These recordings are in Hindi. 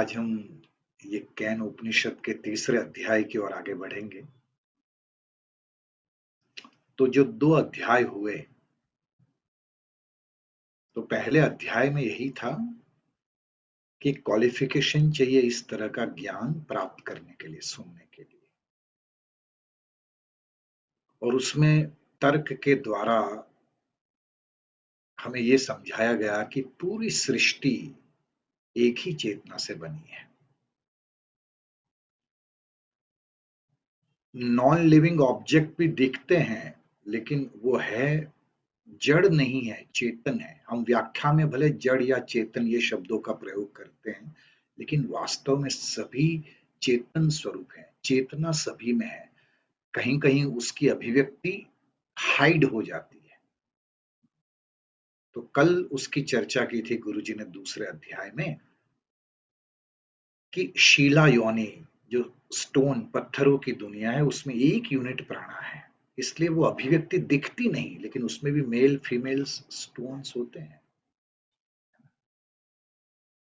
आज हम ये कैन उपनिषद के तीसरे अध्याय की ओर आगे बढ़ेंगे। तो जो 2 अध्याय हुए, तो पहले अध्याय में यही था कि क्वालिफिकेशन चाहिए इस तरह का ज्ञान प्राप्त करने के लिए, सुनने के लिए। और उसमें तर्क के द्वारा हमें ये समझाया गया कि पूरी सृष्टि एक ही चेतना से बनी है। नॉन लिविंग ऑब्जेक्ट भी दिखते हैं, लेकिन वो है, जड़ नहीं है, चेतन है। हम व्याख्या में भले जड़ या चेतन ये शब्दों का प्रयोग करते हैं, लेकिन वास्तव में सभी चेतन स्वरूप है। चेतना सभी में है। कहीं कहीं उसकी अभिव्यक्ति हाइड हो जाती है। तो कल उसकी चर्चा की थी गुरुजी ने दूसरे अध्याय में कि शीला योनि, जो स्टोन पत्थरों की दुनिया है, उसमें 1 यूनिट प्राणा है। इसलिए वो अभिव्यक्ति दिखती नहीं, लेकिन उसमें भी मेल फीमेल स्टोन्स होते हैं।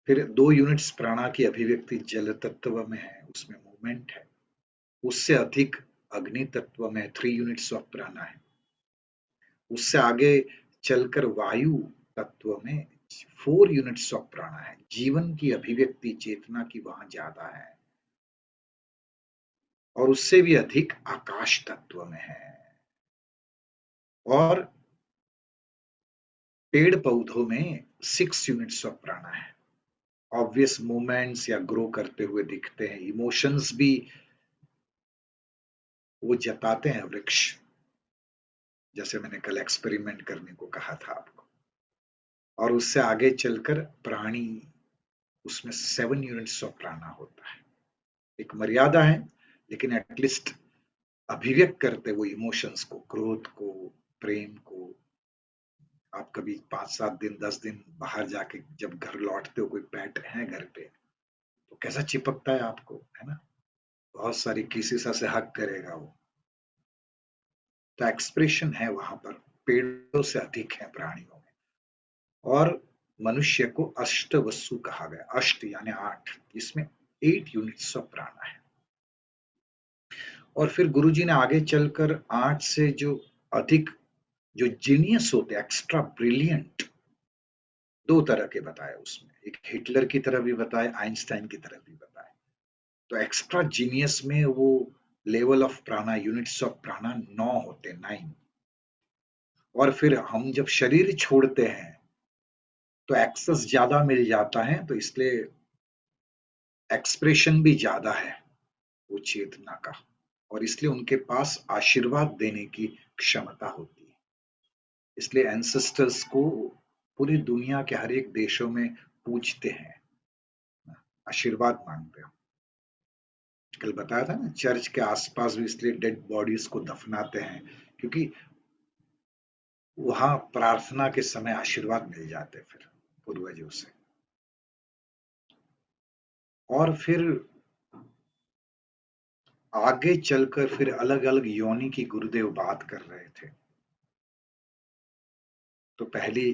फिर 2 यूनिट्स प्राणा की अभिव्यक्ति जल तत्व में है, उसमें मूवमेंट है। उससे अधिक अग्नि तत्व में 3 यूनिट्स ऑफ प्राणा है। उससे आगे चलकर वायु तत्व में 4 यूनिट्स ऑफ प्राणा है। जीवन की अभिव्यक्ति चेतना की वहां ज्यादा है। और उससे भी अधिक आकाश तत्व में है। और पेड़ पौधों में 6 यूनिट्स ऑफ प्राणा है। ऑब्वियस मूवमेंट्स या ग्रो करते हुए दिखते हैं। इमोशंस भी वो जताते हैं वृक्ष, जैसे मैंने कल एक्सपेरिमेंट करने को कहा था आपको। और उससे आगे चलकर प्राणी, उसमें 7 यूनिट्स ऑफ प्राणा होता है। एक मर्यादा है, लेकिन एटलीस्ट अभिव्यक्त करते वो इमोशंस को, क्रोध को, प्रेम को। आप कभी 5-7 दिन 10 दिन बाहर जाके जब घर लौटते हो, कोई पेट है घर पे, तो कैसा चिपकता है आपको, है ना? बहुत सारी किसी से हक करेगा वो। तो एक्सप्रेशन है वहां पर, पेड़ों से अधिक है प्राणियों में। और मनुष्य को अष्ट वसु कहा गया। अष्ट यानी 8, इसमें 8 यूनिट्स ऑफ प्राणा है। और फिर गुरुजी ने आगे चलकर 8 से जो अधिक, जो जीनियस होते, एक्स्ट्रा ब्रिलियंट, 2 तरह के बताए उसमें। एक हिटलर की तरह भी बताए, आइंस्टाइन की तरह भी बताए। तो एक्स्ट्रा जीनियस में वो लेवल ऑफ प्राणा, यूनिट्स ऑफ प्राणा 9 होते, 9। और फिर हम जब शरीर छोड़ते हैं तो एक्सेस ज्यादा मिल जाता है, तो इसलिए एक्सप्रेशन भी ज्यादा है वो चेतना का। और इसलिए उनके पास आशीर्वाद देने की क्षमता होती है। इसलिए एंसेस्टर्स को पूरी दुनिया के हर एक देशों में पूजते हैं, आशीर्वाद मांगते हैं। कल बताया था ना, चर्च के आसपास भी इसलिए डेड बॉडीज को दफनाते हैं, क्योंकि वहां प्रार्थना के समय आशीर्वाद मिल जाते फिर पूर्वजों से। और फिर आगे चलकर फिर अलग अलग योनि की गुरुदेव बात कर रहे थे। तो पहली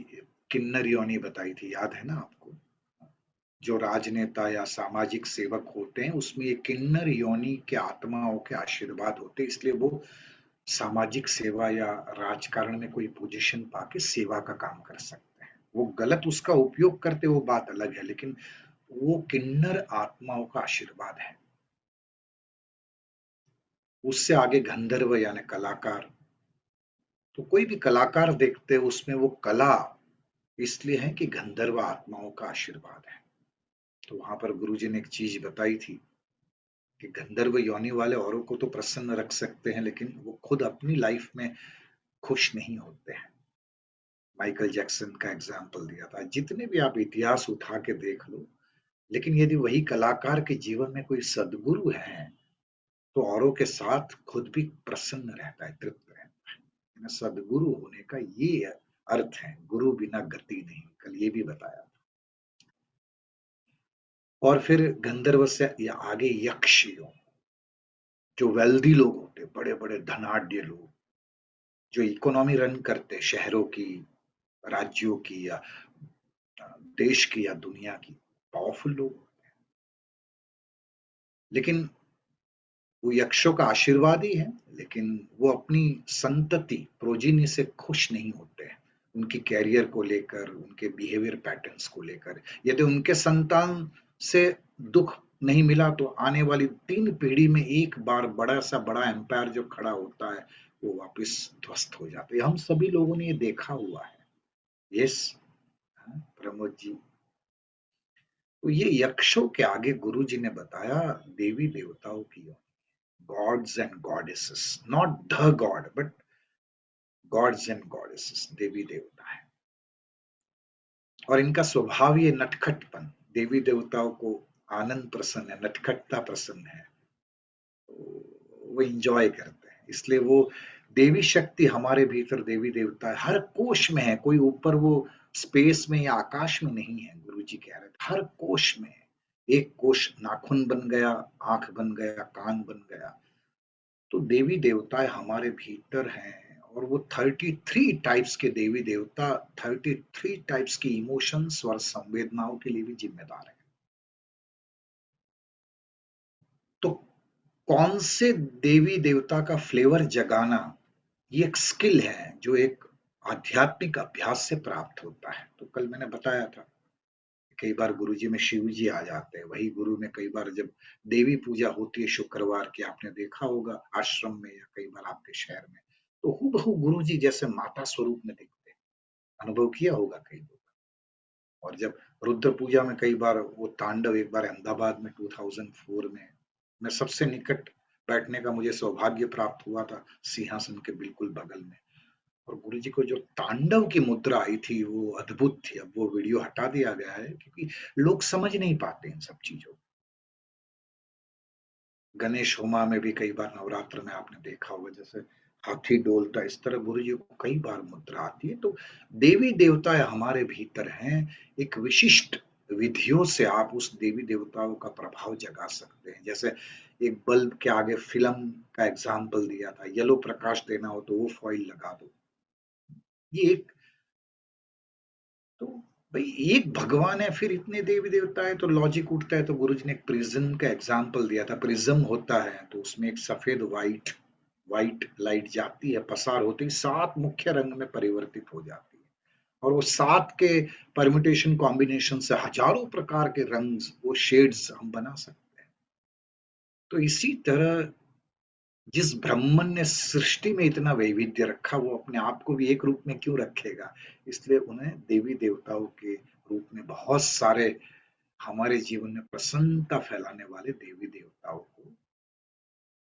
किन्नर योनि बताई थी, याद है ना आपको? जो राजनेता या सामाजिक सेवक होते हैं, उसमें ये किन्नर योनि के आत्माओं के आशीर्वाद होते, इसलिए वो सामाजिक सेवा या राजकारण में कोई पोजीशन पाके सेवा का काम कर सकते हैं। वो गलत उसका उपयोग करते, वो बात अलग है, लेकिन वो किन्नर आत्माओं का आशीर्वाद है। उससे आगे गंधर्व यानी कलाकार। तो कोई भी कलाकार देखते हैं, उसमें वो कला इसलिए है कि गंधर्व आत्माओं का आशीर्वाद है। तो वहां पर गुरुजी ने एक चीज बताई थी कि गंधर्व योनि वाले औरों को तो प्रसन्न रख सकते हैं, लेकिन वो खुद अपनी लाइफ में खुश नहीं होते हैं। माइकल जैक्सन का एग्जाम्पल दिया था। जितने भी आप इतिहास उठा के देख लो, लेकिन यदि वही कलाकार के जीवन में कोई सदगुरु है, तो औरों के साथ खुद भी प्रसन्न रहता है, तृप्त रहता है। सदगुरु होने का ये अर्थ है, गुरु बिना गति नहीं। कल ये भी बताया। और फिर गंधर्व से या आगे यक्ष योग, जो वेल्दी लोग होते, बड़े बड़े धनाढ्य लोग, जो इकोनॉमी रन करते, शहरों की, राज्यों की, या देश की, या दुनिया की, पावरफुल लोग। लेकिन वो यक्षों का आशीर्वाद ही है, लेकिन वो अपनी संतति प्रोजिनी से खुश नहीं होते हैं, उनकी कैरियर को लेकर, उनके बिहेवियर पैटर्न्स को लेकर। यदि उनके संतान से दुख नहीं मिला तो आने वाली 3 पीढ़ी में एक बार बड़ा सा बड़ा एम्पायर जो खड़ा होता है वो वापस ध्वस्त हो जाता है। हम सभी लोगों ने ये देखा हुआ है। यस प्रमोद जी। तो ये यक्षों के आगे गुरु जी ने बताया देवी देवताओं की, gods and goddesses, not the God but gods and goddesses, देवी देवता है। और इनका स्वभाव ये नटखटपन, देवी देवताओं को आनंद प्रसन्न है, नटखटता प्रसन्न है, तो वो इंजॉय करते हैं। इसलिए वो देवी शक्ति हमारे भीतर, देवी देवता हर कोश में है, कोई ऊपर वो स्पेस में या आकाश में नहीं है। गुरु जी कह रहे थे हर कोश में है। एक कोश नाखून बन गया, आंख बन गया, कान बन गया, तो देवी देवताएं हमारे भीतर हैं। और वो 33 टाइप्स के देवी देवता 33 टाइप्स की इमोशंस और संवेदनाओं के लिए भी जिम्मेदार है। तो कौन से देवी देवता का फ्लेवर जगाना, ये एक स्किल है जो एक आध्यात्मिक अभ्यास से प्राप्त होता है। तो कल मैंने बताया था कई बार गुरु जी में शिव जी आ जाते हैं, वही गुरु में कई बार जब देवी पूजा होती है शुक्रवार की, आपने देखा होगा आश्रम में या कई बार आपके शहर में, तो हूबहू गुरु जी जैसे माता स्वरूप में दिखते हैं। अनुभव किया होगा कई लोग। और जब रुद्र पूजा में कई बार वो तांडव, एक बार अहमदाबाद में 2004 में मैं सबसे निकट बैठने का मुझे सौभाग्य प्राप्त हुआ था, सिंहासन के बिल्कुल बगल में। और गुरु जी को जो तांडव की मुद्रा आई थी वो अद्भुत थी। अब वो वीडियो हटा दिया गया है क्योंकि लोग समझ नहीं पाते इन सब चीजों को। गणेश होमा में भी कई बार नवरात्र में आपने देखा होगा जैसे हाथी डोलता, इस तरह गुरु जी को कई बार मुद्रा आती है। तो देवी देवता हमारे भीतर हैं। एक विशिष्ट विधियों से आप उस देवी देवताओं का प्रभाव जगा सकते हैं। जैसे एक बल्ब के आगे फिल्म का एग्जाम्पल दिया था, येलो प्रकाश देना हो तो वो फॉइल लगा दो। ये एक, तो भाई एक भगवान है फिर इतने देवी देवता है तो लॉजिक उठता है। तो गुरुजी ने एक प्रिज्म का एग्जाम्पल दिया था। प्रिज्म होता है तो उसमें एक सफेद व्हाइट व्हाइट लाइट जाती है, पसार होती है, 7 मुख्य रंग में परिवर्तित हो जाती है। और वो 7 के परम्यूटेशन कॉम्बिनेशन से हजारों प्रकार के रंग, वो शेड्स हम बना सकते हैं। तो इसी तरह जिस ब्रह्मन ने सृष्टि में इतना वैविध्य रखा, वो अपने आप को भी एक रूप में क्यों रखेगा। इसलिए उन्हें देवी देवताओं के रूप में बहुत सारे हमारे जीवन में प्रसन्नता फैलाने वाले देवी देवताओं को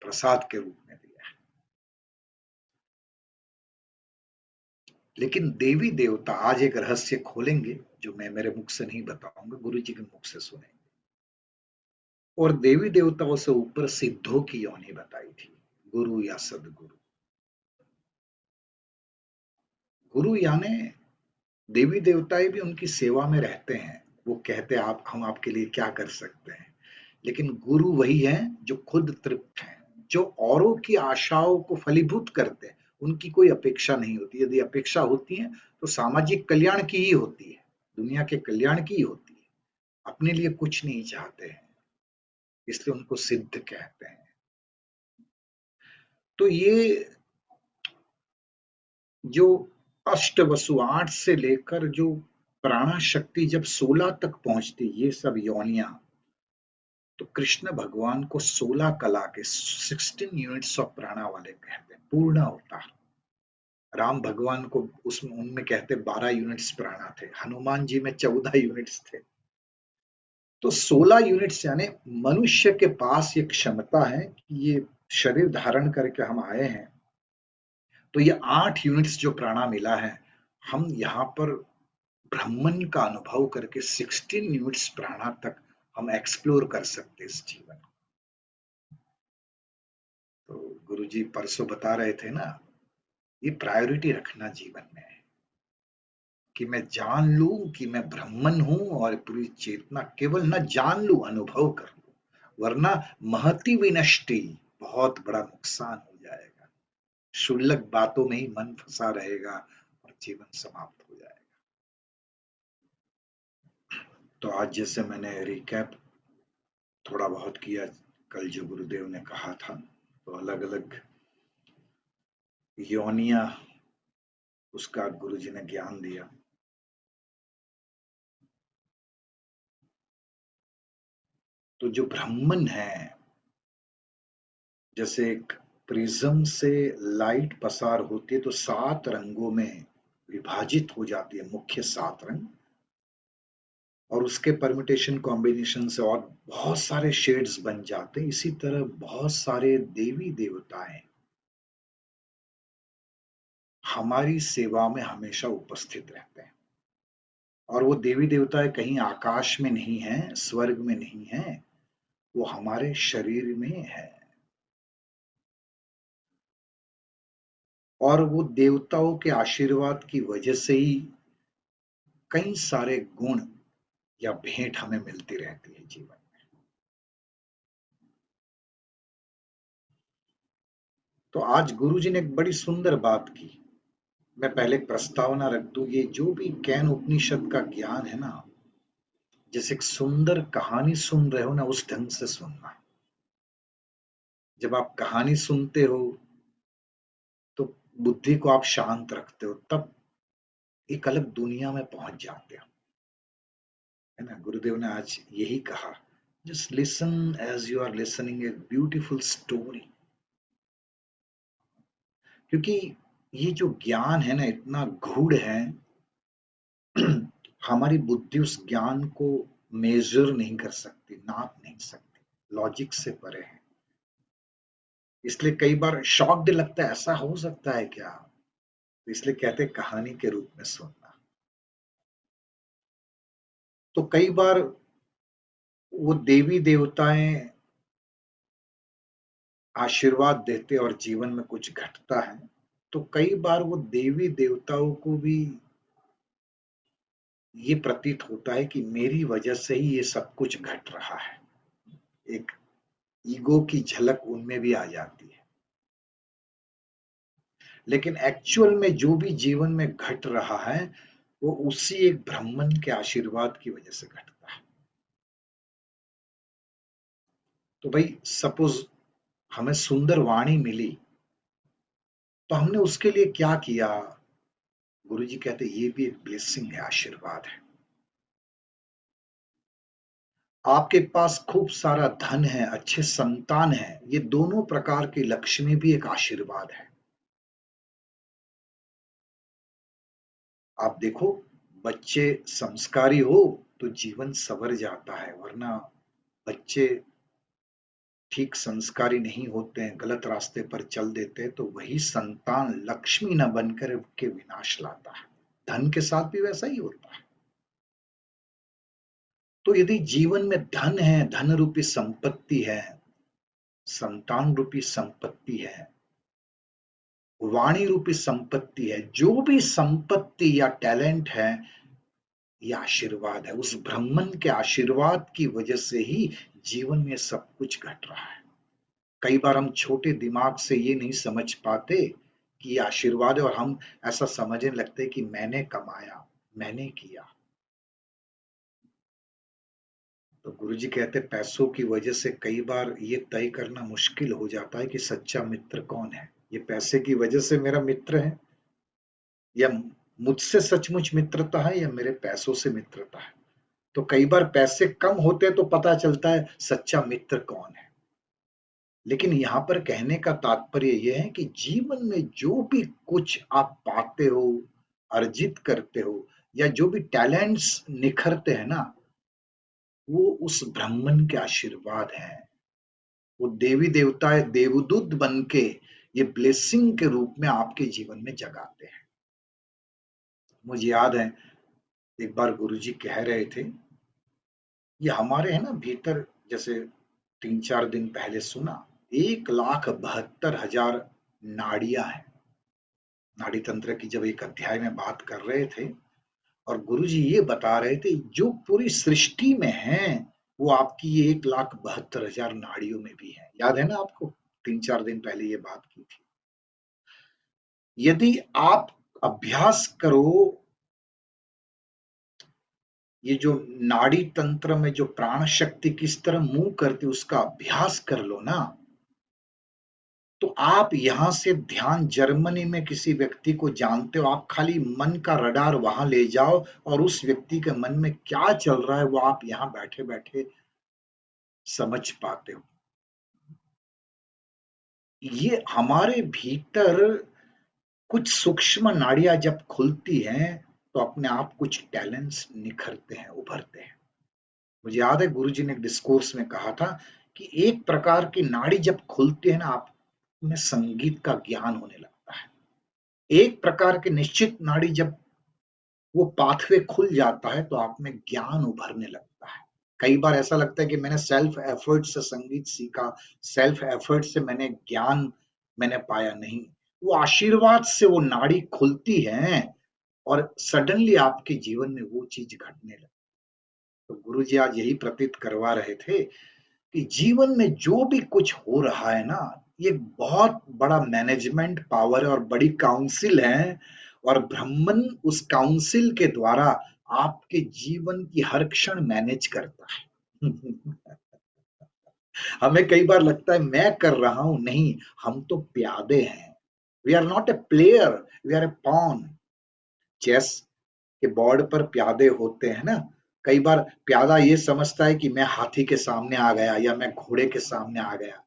प्रसाद के रूप में दिया है। लेकिन देवी देवता, आज एक रहस्य खोलेंगे जो मैं मेरे मुख से नहीं बताऊंगा, गुरु जी के मुख से सुनेंगे। और देवी देवताओं से ऊपर सिद्धों की योनि बताई थी, गुरु या सदगुरु। गुरु यानी देवी देवताएं भी उनकी सेवा में रहते हैं। वो कहते हैं आप, हम आपके लिए क्या कर सकते हैं। लेकिन गुरु वही है जो खुद तृप्त है, जो औरों की आशाओं को फलीभूत करते हैं। उनकी कोई अपेक्षा नहीं होती। यदि अपेक्षा होती है तो सामाजिक कल्याण की ही होती है, दुनिया के कल्याण की ही होती है। अपने लिए कुछ नहीं चाहते हैं, इसलिए उनको सिद्ध कहते हैं। तो ये जो अष्ट वसु 8 से लेकर जो प्राणा शक्ति जब 16 तक पहुंचती, ये सब योनियां, तो कृष्ण भगवान को 16 कला के 16 यूनिट्स ऑफ प्राणा वाले कहते हैं, पूर्ण अवतार। राम भगवान को उसमें उनमें कहते 12 यूनिट्स प्राणा थे, हनुमान जी में 14 यूनिट्स थे। तो 16 यूनिट्स यानी मनुष्य के पास ये क्षमता है कि ये शरीर धारण करके हम आए हैं, तो ये 8 यूनिट्स जो प्राणा मिला है, हम यहाँ पर ब्रह्मन का अनुभव करके 16 यूनिट्स प्राणा तक हम एक्सप्लोर कर सकते इस जीवन। तो गुरुजी परसों बता रहे थे ना, ये प्रायोरिटी रखना जीवन में है कि मैं जान लूं कि मैं ब्रह्मन हूं और पूरी चेतना केवल न जान लूं, अनुभव कर लूं। वरना महति विनष्टि, बहुत बड़ा नुकसान हो जाएगा। क्षुल्लक बातों में ही मन फंसा रहेगा और जीवन समाप्त हो जाएगा। तो आज जैसे मैंने रिकैप थोड़ा बहुत किया, कल जो गुरुदेव ने कहा था, तो अलग अलग योनिया उसका गुरुजी ने ज्ञान दिया। तो जो ब्राह्मण है, जैसे एक प्रिज्म से लाइट पसार होती है तो 7 रंगों में विभाजित हो जाती है, मुख्य 7 रंग, और उसके परम्यूटेशन कॉम्बिनेशन से और बहुत सारे शेड्स बन जाते हैं। इसी तरह बहुत सारे देवी देवताएं हमारी सेवा में हमेशा उपस्थित रहते हैं, और वो देवी देवताएं कहीं आकाश में नहीं है, स्वर्ग में नहीं है, वो हमारे शरीर में है। और वो देवताओं के आशीर्वाद की वजह से ही कई सारे गुण या भेंट हमें मिलती रहती है जीवन में। तो आज गुरुजी ने एक बड़ी सुंदर बात की। मैं पहले एक प्रस्तावना रख दूं, ये जो भी कैन उपनिषद का ज्ञान है ना, जैसे एक सुंदर कहानी सुन रहे हो ना, उस ढंग से सुनना। जब आप कहानी सुनते हो तो बुद्धि को आप शांत रखते हो, तब एक अलग दुनिया में पहुंच जाते हो, है ना। गुरुदेव ने आज यही कहा, just listen as you are listening a beautiful story. क्योंकि ये जो ज्ञान है ना, इतना गूढ़ है, हमारी बुद्धि उस ज्ञान को मेजर नहीं कर सकती, नाप नहीं सकती, लॉजिक से परे है। इसलिए कई बार शॉक्ड लगता है, ऐसा हो सकता है क्या। तो इसलिए कहते हैं कहानी के रूप में सुनना। तो कई बार वो देवी देवताएं आशीर्वाद देते और जीवन में कुछ घटता है, तो कई बार वो देवी देवताओं को भी ये प्रतीत होता है कि मेरी वजह से ही ये सब कुछ घट रहा है। एक ईगो की झलक उनमें भी आ जाती है। लेकिन एक्चुअल में जो भी जीवन में घट रहा है, वो उसी एक ब्राह्मण के आशीर्वाद की वजह से घटता है। तो भाई सपोज हमें सुंदर वाणी मिली, तो हमने उसके लिए क्या किया। गुरुजी कहते ये भी एक ब्लेसिंग है, आशीर्वाद है। आपके पास खूब सारा धन है, अच्छे संतान है, ये दोनों प्रकार की लक्ष्मी भी एक आशीर्वाद है। आप देखो, बच्चे संस्कारी हो तो जीवन संवर जाता है, वरना बच्चे ठीक संस्कारी नहीं होते हैं, गलत रास्ते पर चल देते हैं, तो वही संतान लक्ष्मी न बनकर के विनाश लाता है। धन के साथ भी वैसा ही होता है। तो यदि जीवन में धन है, धन रूपी संपत्ति है, संतान रूपी संपत्ति है, वाणी रूपी संपत्ति है, जो भी संपत्ति या टैलेंट है, ये आशीर्वाद है। उस ब्राह्मण के आशीर्वाद की वजह से ही जीवन में सब कुछ घट रहा है। कई बार हम छोटे दिमाग से ये नहीं समझ पाते कि ये आशीर्वाद है, और हम ऐसा समझने लगते हैं कि मैंने कमाया, मैंने किया। तो गुरुजी कहते पैसों की वजह से कई बार ये तय करना मुश्किल हो जाता है कि सच्चा मित्र कौन है। ये पैसे की वजह से मेरा मित्र है, या मुझसे सचमुच मित्रता है, या मेरे पैसों से मित्रता है। तो कई बार पैसे कम होते हैं तो पता चलता है सच्चा मित्र कौन है। लेकिन यहाँ पर कहने का तात्पर्य यह है कि जीवन में जो भी कुछ आप पाते हो, अर्जित करते हो, या जो भी टैलेंट्स निखरते हैं ना, वो उस ब्राह्मण के आशीर्वाद है। वो देवी देवताएं देवदूत बन के ये ब्लेसिंग के रूप में आपके जीवन में जगाते हैं। मुझे याद है एक बार गुरुजी कह रहे थे, ये हमारे है ना भीतर, जैसे 3-4 दिन पहले सुना, 1,72,000 नाड़ियां हैं। नाड़ी तंत्र की जब एक अध्याय में बात कर रहे थे, और गुरुजी ये बता रहे थे जो पूरी सृष्टि में है, वो आपकी ये 1,72,000 नाड़ियों में भी है। याद है ना आपको, 3-4 दिन पहले ये बात की थी। यदि आप अभ्यास करो ये जो नाड़ी तंत्र में जो प्राण शक्ति किस तरह मूव करती है उसका अभ्यास कर लो ना, तो आप यहां से ध्यान जर्मनी में किसी व्यक्ति को जानते हो, आप खाली मन का रडार वहां ले जाओ और उस व्यक्ति के मन में क्या चल रहा है वो आप यहाँ बैठे बैठे समझ पाते हो। ये हमारे भीतर कुछ सूक्ष्म नाड़ियां जब खुलती हैं तो अपने आप कुछ टैलेंट्स निखरते हैं, उभरते हैं। मुझे याद है गुरुजी ने एक डिस्कोर्स में कहा था कि एक प्रकार की नाड़ी जब खुलती है ना, आप में संगीत का ज्ञान होने लगता है। एक प्रकार की निश्चित नाड़ी जब वो पाथवे खुल जाता है तो आप में ज्ञान उभरने लगता है। कई बार ऐसा लगता है कि मैंने सेल्फ एफर्ट से संगीत सीखा, सेल्फ एफर्ट से मैंने ज्ञान मैंने पाया, नहीं। वो आशीर्वाद से वो नाड़ी खुलती है और सडनली आपके जीवन में वो चीज घटने लगती। तो गुरुजी आज यही प्रतीत करवा रहे थे कि जीवन में जो भी कुछ हो रहा है ना, ये बहुत बड़ा मैनेजमेंट पावर है और बड़ी काउंसिल है, और ब्रह्मन उस काउंसिल के द्वारा आपके जीवन की हर क्षण मैनेज करता है। हमें कई बार लगता है मैं कर रहा हूं, नहीं, हम तो प्यादे हैं। We are not a player, we are a pawn. Chess के बोर्ड पर प्यादे होते हैं ना, कई बार प्यादा ये समझता है कि मैं हाथी के सामने आ गया या मैं घोड़े के सामने आ गया।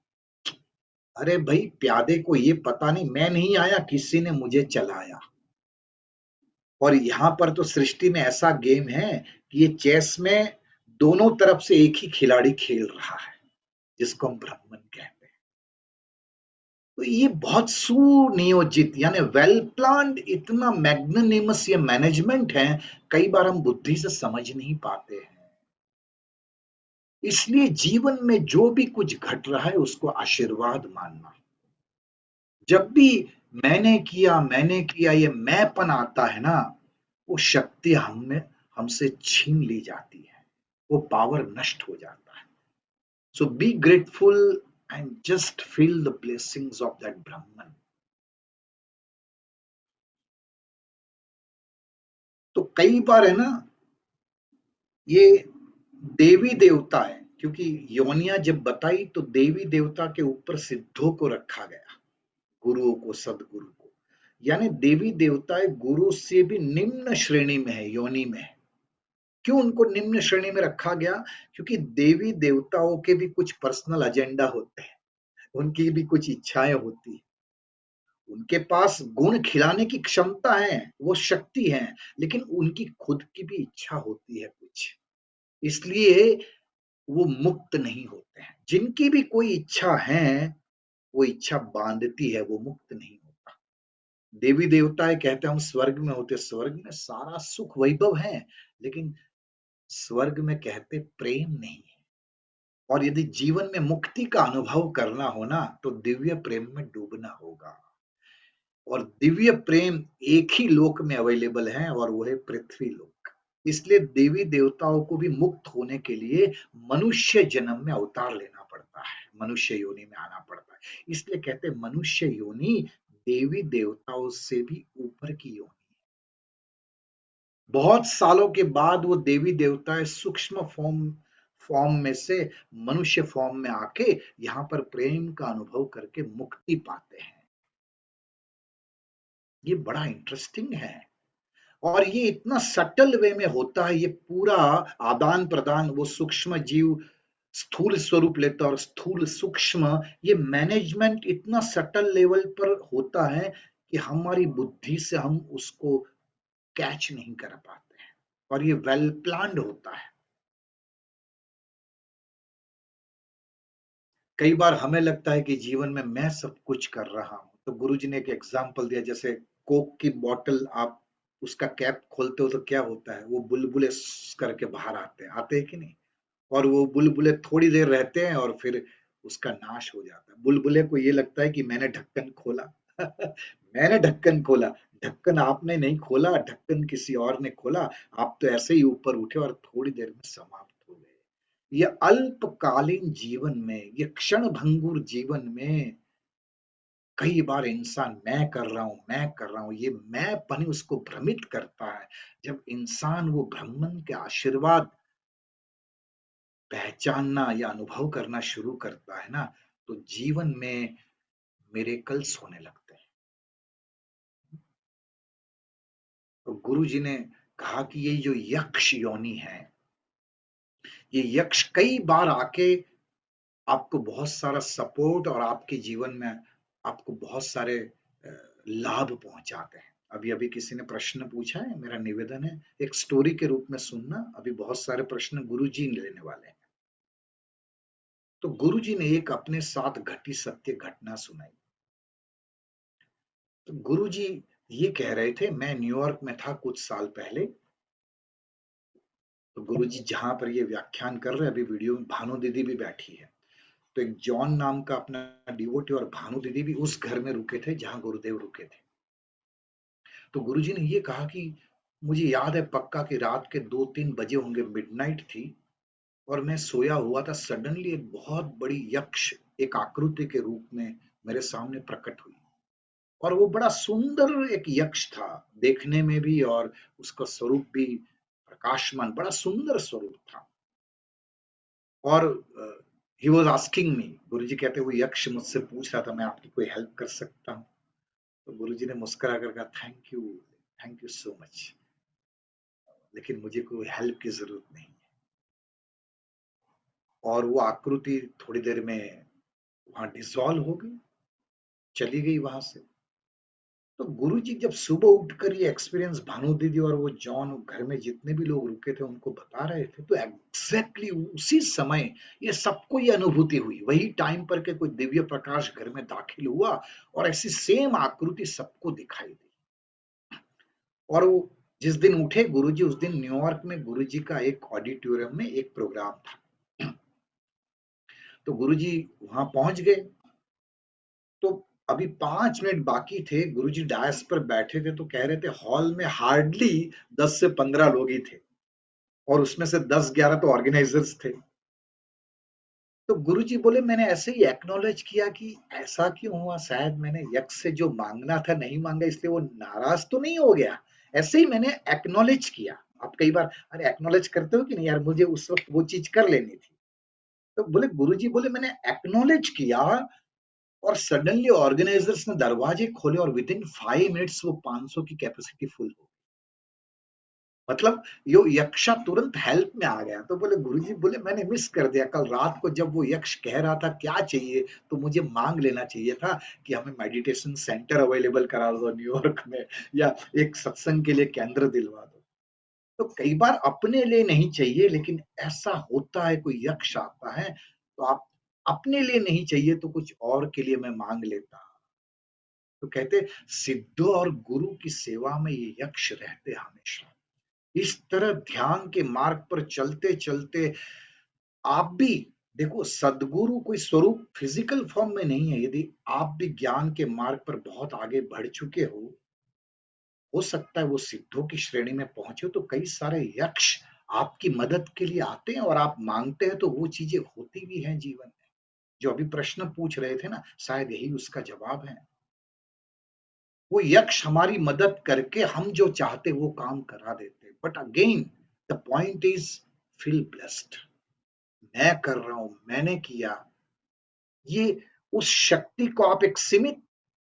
अरे भाई, प्यादे को ये पता नहीं मैं नहीं आया, किसी ने मुझे चलाया। और यहाँ पर तो सृष्टि में ऐसा गेम है कि ये चेस में दोनों तरफ से एक ही खिलाड़ी खेल रहा है, जिसको हम ब्राह्मण कहते हैं। तो ये बहुत सुनियोजित यानी वेल प्लान्ड, इतना मैग्नानिमस ये मैनेजमेंट है, कई बार हम बुद्धि से समझ नहीं पाते हैं। इसलिए जीवन में जो भी कुछ घट रहा है उसको आशीर्वाद मानना। जब भी मैंने किया ये मैंपन आता है ना, वो शक्ति हमें हमसे छीन ली जाती है, वो पावर नष्ट हो जाता है। So be grateful and just feel the blessings of that Brahman. तो कई बार है ना, ये देवी देवता है, क्योंकि योनियां जब बताई तो देवी देवता के ऊपर सिद्धों को रखा गया, गुरुओं को, सदगुरु को। यानी देवी देवताएं गुरु से भी निम्न श्रेणी में है, योनि में है। क्यों उनको निम्न श्रेणी में रखा गया? क्योंकि देवी देवताओं के भी कुछ पर्सनल एजेंडा होते हैं, उनकी भी कुछ इच्छाएं होती हैं। उनके पास गुण खिलाने की क्षमता है, वो शक्ति है, लेकिन उनकी खुद की भी इच्छा होती है कुछ। इसलिए वो मुक्त नहीं होते हैं। जिनकी भी कोई इच्छा है, वो इच्छा बांधती है, वो मुक्त नहीं होता। देवी देवताएं कहते हैं हम स्वर्ग में होते, स्वर्ग में सारा सुख वैभव है, लेकिन स्वर्ग में कहते प्रेम नहीं है। और यदि जीवन में मुक्ति का अनुभव करना हो ना, तो दिव्य प्रेम में डूबना होगा। और दिव्य प्रेम एक ही लोक में अवेलेबल है और वो है पृथ्वी लोक। इसलिए देवी देवताओं को भी मुक्त होने के लिए मनुष्य जन्म में अवतार लेना पड़ता है, मनुष्य योनि में आना पड़ता है। इसलिए कहते हैं मनुष्य योनि देवी देवताओं से भी ऊपर की योनि। बहुत सालों के बाद वो देवी देवताएं सूक्ष्म फॉर्म फॉर्म में से मनुष्य फॉर्म में आके यहाँ पर प्रेम का अनुभव करके मुक्ति पाते हैं। ये बड़ा इंटरेस्टिंग है। और ये इतना सटल वे में होता है, ये पूरा आदान प्रदान, वो सूक्ष्म जीव स्थूल स्वरूप लेता है और स्थूल सूक्ष्म, ये मैनेजमेंट इतना सटल लेवल पर होता है कि हमारी बुद्धि से हम उसको कैच नहीं कर पाते हैं। और ये वेल प्लान्ड होता है। कई बार हमें लगता है कि जीवन में मैं सब कुछ कर रहा हूँ, तो गुरुजी ने एक एग्जाम्पल दिया, जैसे कोक की बोतल, आप उसका कैप खोलते हो तो क्या होता है, वो बुलबुले करके बाहर आते हैं कि नहीं? और वो बुलबुले थोड़ी देर रहते हैं और फिर उसका नाश हो जाता है। बुलबुले को ये लगता है कि मैंने ढक्कन खोला। मैंने ढक्कन खोला, ढक्कन आपने नहीं खोला, ढक्कन किसी और ने खोला। आप तो ऐसे ही ऊपर उठे और थोड़ी देर में समाप्त हो गए। ये अल्पकालीन जीवन में, ये क्षण भंगुर जीवन में कई बार इंसान मैं कर रहा हूँ, मैं कर रहा हूँ, ये मैंपन उसको भ्रमित करता है। जब इंसान वो ब्रह्मन के आशीर्वाद पहचानना या अनुभव करना शुरू करता है ना, तो जीवन में मिरेकल्स होने लगते हैं। तो गुरुजी ने कहा कि ये जो यक्ष योनि है, ये यक्ष कई बार आके आपको बहुत सारा सपोर्ट और आपके जीवन में आपको बहुत सारे लाभ पहुंचाते हैं। अभी अभी किसी ने प्रश्न पूछा है, मेरा निवेदन है एक स्टोरी के रूप में सुनना। अभी बहुत सारे प्रश्न गुरुजी ने लेने वाले हैं। तो गुरुजी ने एक अपने साथ घटी सत्य घटना सुनाई। तो गुरुजी ये कह रहे थे, मैं न्यूयॉर्क में था कुछ साल पहले। तो गुरुजी जहां पर ये व्याख्यान कर रहे हैं, अभी वीडियो में भानु दीदी भी बैठी है। तो एक जॉन नाम का अपना डिवोटी और भानु दीदी भी उस घर में रुके थे जहां गुरुदेव रुके थे। तो गुरुजी ने ये कहा कि मुझे याद है पक्का कि रात के 2-3 बजे होंगे, मिडनाइट थी और मैं सोया हुआ था। सडनली एक बहुत बड़ी यक्ष एक आकृति के रूप में मेरे सामने प्रकट हुई और वो बड़ा सुंदर एक यक्ष था देखने में भी, और उसका स्वरूप भी प्रकाशमान, बड़ा सुंदर स्वरूप था। और ही वॉज आस्किंग मी, गुरु जी कहते हुए यक्ष मुझसे पूछ रहा था मैं आपकी कोई हेल्प कर सकता हूँ। तो गुरु जी ने मुस्कुरा कर कहा थैंक यू सो मच, लेकिन मुझे कोई हेल्प की जरूरत नहीं है। और वो आकृति थोड़ी देर में वहां डिसॉल्व हो गई, चली गई वहां से। तो गुरुजी जब सुबह उठकर ये एक्सपीरियंस भानु दीदी और वो जॉन घर में जितने भी लोग रुके थे उनको बता रहे थे, तो एग्जैक्टली उसी समय ये सबको ये अनुभूति हुई। वही टाइम पर के कोई दिव्य प्रकाश घर में दाखिल हुआ और ऐसी सेम आकृति सबको दिखाई दी। और वो जिस दिन उठे गुरुजी, उस दिन न्यूयॉर्क में गुरुजी का एक ऑडिटोरियम में एक प्रोग्राम था। तो गुरुजी वहां पहुंच गए। तो अभी 5 मिनट बाकी थे, गुरुजी डायस पर बैठे थे, तो कह रहे थे हॉल में हार्डली 10 से 15 लोग ही थे और उसमें से 10-11 तो ऑर्गेनाइजर्स थे। तो गुरुजी बोले मैंने ऐसे ही एक्नॉलेज किया कि ऐसा क्यों हुआ, शायद मैंने यक्ष से जो मांगना था नहीं मांगा, इसलिए वो नाराज तो नहीं हो गया। ऐसे ही मैंने एक्नॉलेज किया। आप कई बार अरे एक्नॉलेज करते हो कि नहीं यार, मुझे उस वक्त वो चीज कर लेनी थी। तो बोले गुरुजी बोले मैंने एक्नॉलेज किया और सडनली ऑर्गेनाइजर्स ने दरवाजे खोले और विद इन 5 मिनट्स वो 500 की कैपेसिटी फुल हो। मतलब यो यक्षा तुरंत हेल्प में आ गया। तो बोले गुरुजी बोले मैंने मिस कर दिया, कल रात को जब वो यक्ष कह रहा था क्या चाहिए, तो मुझे मांग लेना चाहिए था कि हमें मेडिटेशन सेंटर अवेलेबल करा दो न्यूयॉर्क में, या एक सत्संग के लिए केंद्र दिलवा दो। तो कई बार अपने लिए नहीं चाहिए, लेकिन ऐसा होता है कोई यक्ष आता है तो आप अपने लिए नहीं चाहिए तो कुछ और के लिए मैं मांग लेता। तो कहते सिद्धों और गुरु की सेवा में ये यक्ष रहते हमेशा। इस तरह ध्यान के मार्ग पर चलते चलते आप भी देखो, सदगुरु कोई स्वरूप फिजिकल फॉर्म में नहीं है। यदि आप भी ज्ञान के मार्ग पर बहुत आगे बढ़ चुके हो सकता है वो सिद्धों की श्रेणी में पहुंचे तो कई सारे यक्ष आपकी मदद के लिए आते हैं और आप मांगते हैं तो वो चीजें होती भी हैं जीवन में। जो अभी प्रश्न पूछ रहे थे ना, शायद यही उसका जवाब है। वो यक्ष हमारी मदद करके हम जो चाहते वो काम करा देते। But again the point is feel blessed. मैं कर रहा हूं, मैंने किया, ये उस शक्ति को आप एक सीमित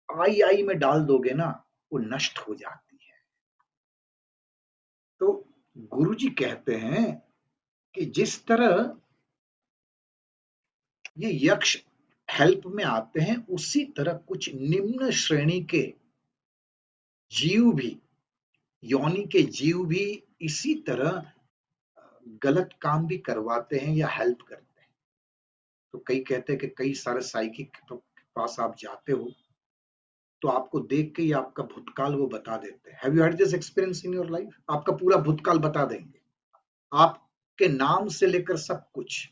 आई में डाल दोगे ना, वो नष्ट हो जाती है। तो गुरुजी कहते हैं कि जिस तरह ये यक्ष हेल्प में आते हैं, उसी तरह कुछ निम्न श्रेणी के जीव भी, योनि के जीव भी इसी तरह गलत काम भी करवाते हैं या हेल्प करते हैं। तो कई कहते हैं कि कई सारे साइकिक के पास आप जाते हो तो आपको देख के ही आपका भूतकाल वो बता देते हैं। Have you had this experience in your life? आपका पूरा भूतकाल बता देंगे, आपके नाम से लेकर सब कुछ।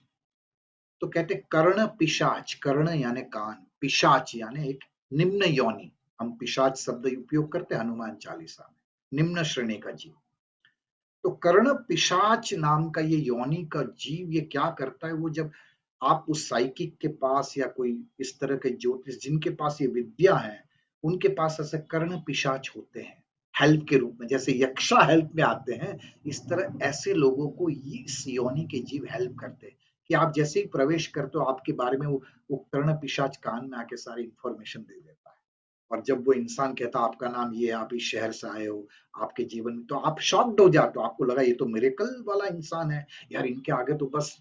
तो कहते कर्ण पिशाच, कर्ण यानी कान, पिशाच यानी एक निम्न योनि। हम पिशाच शब्द उपयोग करते हैं हनुमान चालीसा में, निम्न श्रेणी का जीव। तो कर्ण पिशाच नाम का ये योनि का जीव ये क्या करता है, वो जब आप उस साइकिक के पास या कोई इस तरह के ज्योतिष जिनके पास ये विद्या है, उनके पास ऐसे कर्ण पिशाच होते हैं हेल्प के रूप में, जैसे यक्षा हेल्प में आते हैं, इस तरह ऐसे लोगों को ये इस योनि के जीव हेल्प करते हैं कि आप जैसे ही प्रवेश करते हो आपके बारे में वो कर्ण पिशाच कान में आके सारी इंफॉर्मेशन दे देता है। और जब वो इंसान कहता आपका नाम ये है, आप इस शहर से आए हो, आपके जीवन में, तो आप शॉक्ड हो जाते हो, आपको लगा ये तो मिरेकल वाला इंसान है यार, इनके आगे तो बस